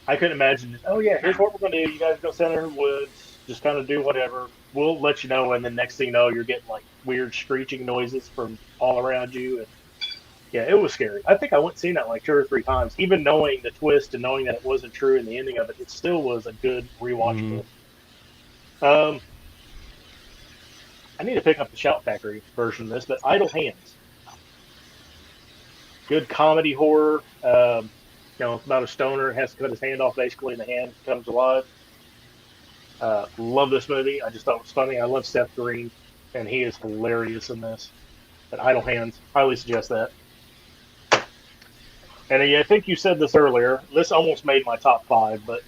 I couldn't imagine. Oh yeah, here's what we're gonna do. You guys go stand there in the woods, just kind of do whatever. We'll let you know, and then next thing you know, you're getting like weird screeching noises from all around you. And yeah, it was scary. I think I went and seen that like 2 or 3 times, even knowing the twist and knowing that it wasn't true and the ending of it. It still was a good rewatchable. I need to pick up the Shout Factory version of this, but Idle Hands, good comedy horror. About a stoner has to cut his hand off basically, and the hand comes alive. Love this movie. I just thought it was funny. I love Seth Green, and he is hilarious in this. But Idle Hands, highly suggest that. And I think you said this earlier. This almost made my top 5, but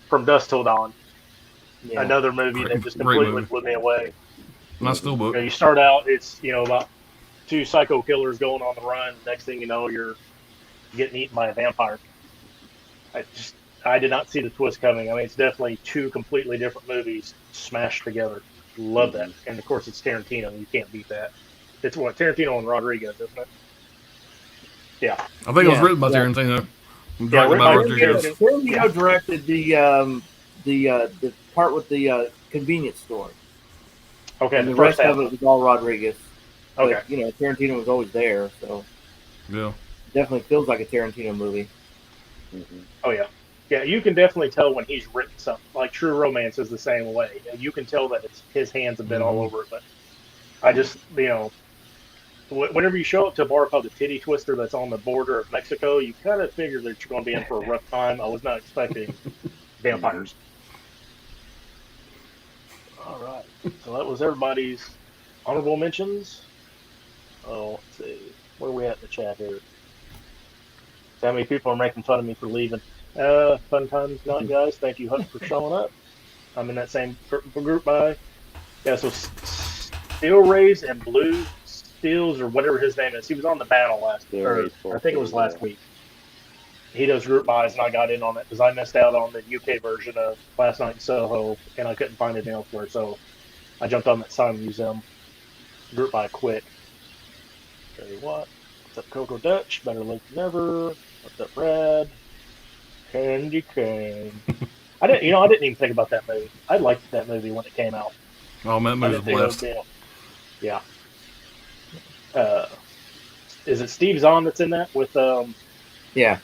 From Dusk Till Dawn, another movie that just completely blew me away. my steelbook. You start out, it's about 2 psycho killers going on the run. Next thing you know, you're getting eaten by a vampire. I did not see the twist coming. I mean, it's definitely 2 completely different movies smashed together. Love that. And of course, it's Tarantino. You can't beat that. It's what, Tarantino and Rodriguez, isn't it? Yeah. I think it was written by Tarantino. Yeah, Directed by written by Rodriguez. Tarantino directed the part with the convenience store. Okay, And the rest of it was all Rodriguez. Okay. But, Tarantino was always there, so Yeah. definitely feels like a Tarantino movie. Oh, yeah. Yeah, you can definitely tell when he's written something. Like True Romance is the same way. You can tell that his hands have been all over it. But I just, whenever you show up to a bar called the Titty Twister that's on the border of Mexico, you kind of figure that you're going to be in for a rough time. I was not expecting vampires. All right. So that was everybody's honorable mentions. Oh, let's see. Where are we at in the chat here? So how many people are making fun of me for leaving? Fun times tonight, guys. Thank you, Hunt, for showing up. I'm in that same group by. Yeah, so Steel Rays and Blue Steels, or whatever his name is. He was on the panel I think it was last week. He does group buys, and I got in on it because I missed out on the UK version of Last Night in Soho, and I couldn't find it elsewhere. So I jumped on that Silent Museum group buy quick. Tell you what. What's up, Coco Dutch? Better late than never. What's up, Brad? Candy cane. I didn't even think about that movie. I liked that movie when it came out. Oh man, that movie was blessed. Yeah. Is it Steve Zahn that's in that with Yeah.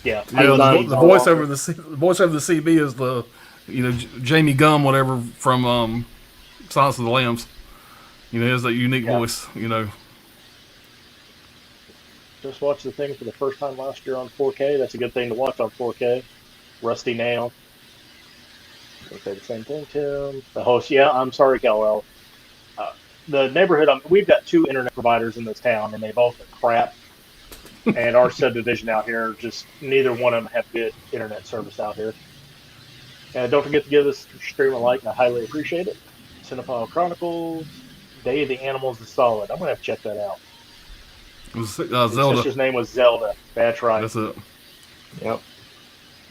Yeah. The voice over the CB is the Jamie Gum, whatever, from Silence of the Lambs. He has that unique voice. Just watched the thing for the first time last year on 4K. That's a good thing to watch on 4K. Rusty Nail. I'll say the same thing, Tim. The host, I'm sorry, Cal. The neighborhood, we've got 2 internet providers in this town, and they both are crap. And our subdivision out here, just neither one of them have good internet service out here. And don't forget to give this stream a like. I highly appreciate it. Cinephile Chronicles, Day of the Animals is solid. I'm going to have to check that out. Zelda. His sister's name was Zelda. That's right. That's it. Yep.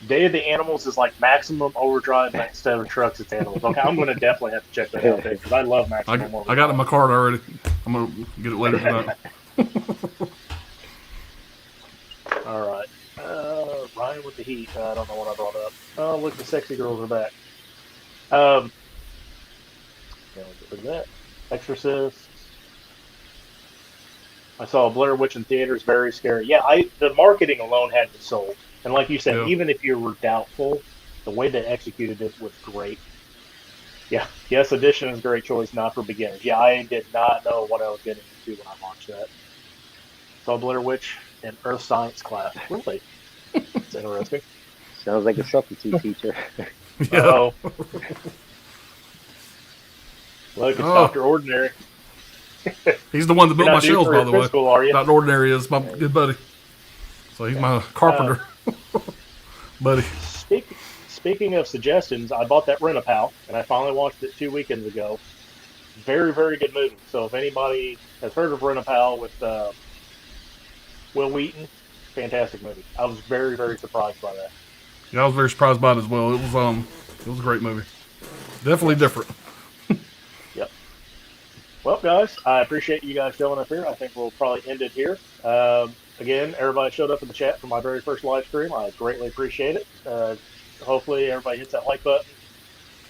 Day of the Animals is like Maximum Overdrive, but instead of trucks, it's animals. Okay, I'm going to definitely have to check that out because I love Maximum Overdrive. I got it in my card already. I'm going to get it later tonight. All right. Ryan with the heat. I don't know what I brought up. Oh, look, the sexy girls are back. Look at that. Exorcist. I saw Blair Witch in theaters. Very scary. Yeah, the marketing alone had me sold. And like you said, even if you were doubtful, the way they executed it was great. Yeah, yes, Edition is a great choice, not for beginners. Yeah, I did not know what I was getting into when I watched that. Saw Blair Witch in Earth Science class. Really? It's interesting. Sounds like a substitute teacher. Uh-oh. Look, it's Dr. Ordinary. He's the one that built my shelves, by the way. School, are you? Dr. Ordinary is my good buddy. So he's my carpenter buddy. Speaking speaking of suggestions, I bought that Rent-A-Pal, and I finally watched it 2 weekends ago. Very, very good movie. So if anybody has heard of Rent-A-Pal with Will Wheaton, fantastic movie. I was very, very surprised by that. Yeah, I was very surprised by it as well. It was a great movie. Definitely different. Yep. Well, guys, I appreciate you guys showing up here. I think we'll probably end it here. Again, everybody showed up in the chat for my very first live stream. I greatly appreciate it. Hopefully, everybody hits that like button.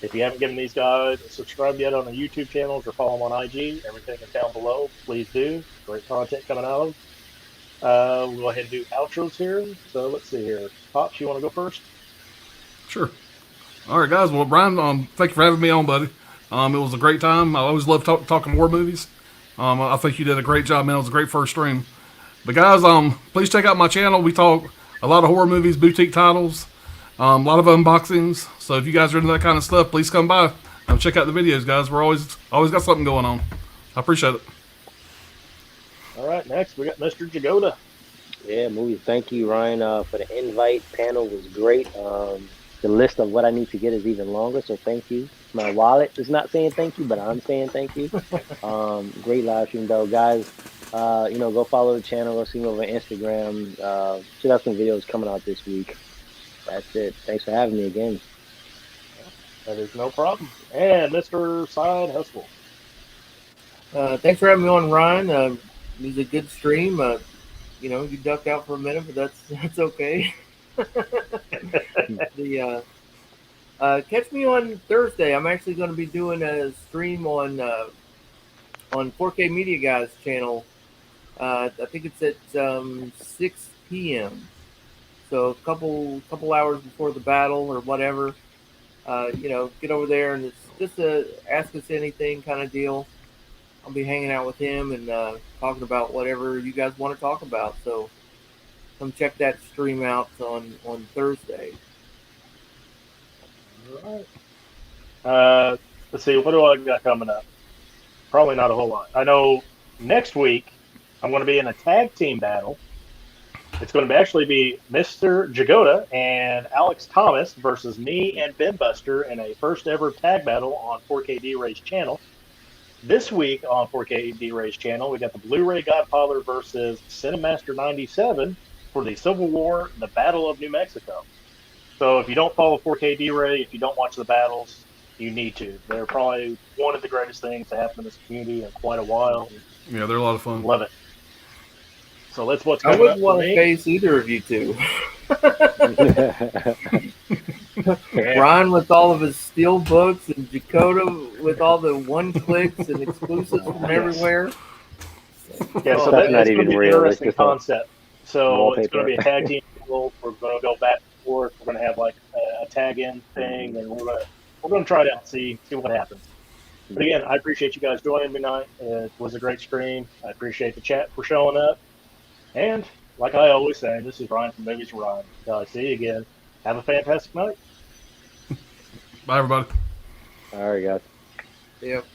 If you haven't given these guys a subscribe yet on the YouTube channels or follow them on IG, everything is down below. Please do. Great content coming out of them. We'll go ahead and do outros here. So let's see here. Pops, you want to go first? Sure. All right, guys. Well, Brian, thank you for having me on, buddy. It was a great time. I always love talking war movies. I think you did a great job, man. It was a great first stream. But guys, please check out my channel. We talk a lot of horror movies, boutique titles, a lot of unboxings. So if you guys are into that kind of stuff, please come by and check out the videos, guys. We're always got something going on. I appreciate it. All right, next we got Mr. Jagoda. Yeah, movie. Thank you, Ryan, for the invite. Panel was great. The list of what I need to get is even longer, so thank you. My wallet is not saying thank you, but I'm saying thank you. Great live stream, though, guys. Go follow the channel. Go see me over Instagram. Should have some videos coming out this week. That's it. Thanks for having me again. That is no problem. And Mr. Side Hustle. Thanks for having me on, Ryan. It was a good stream. You ducked out for a minute, but that's okay. Catch me on Thursday. I'm actually going to be doing a stream on 4K Media Guys channel. I think it's at 6 p.m. So a couple hours before the battle or whatever. Get over there, and it's just a ask us anything kind of deal. I'll be hanging out with him and talking about whatever you guys want to talk about. So come check that stream out on Thursday. All right. Let's see. What do I got coming up? Probably not a whole lot. I know next week I'm going to be in a tag team battle. It's going to actually be Mr. Jagoda and Alex Thomas versus me and Ben Buster in a first ever tag battle on 4K D-Ray's channel. This week on 4K D-Ray's channel, we got the Blu-ray Godfather versus Cinemaster 97 for the Civil War, the Battle of New Mexico. So if you don't follow 4K D-Ray, if you don't watch the battles, you need to. They're probably one of the greatest things to happen in this community in quite a while. Yeah, they're a lot of fun. Love it. So that's what's I coming wouldn't up want for to me. face either of you two. Ron with all of his steel books and Jagoda with all the one clicks and exclusives from everywhere. Yeah, so That's not that's going even to be an real. It's interesting just a concept. So it's going wallpaper. to be a tag team battle. We're going to go back and forth. We're going to have like a tag in thing, and we're going to try it out and see what happens. But again, I appreciate you guys joining me tonight. It was a great stream. I appreciate the chat for showing up. And like I always say, this is Ryan from Movies for Ryan. Until I see you again, have a fantastic night. Bye, everybody. All right, guys. Yep.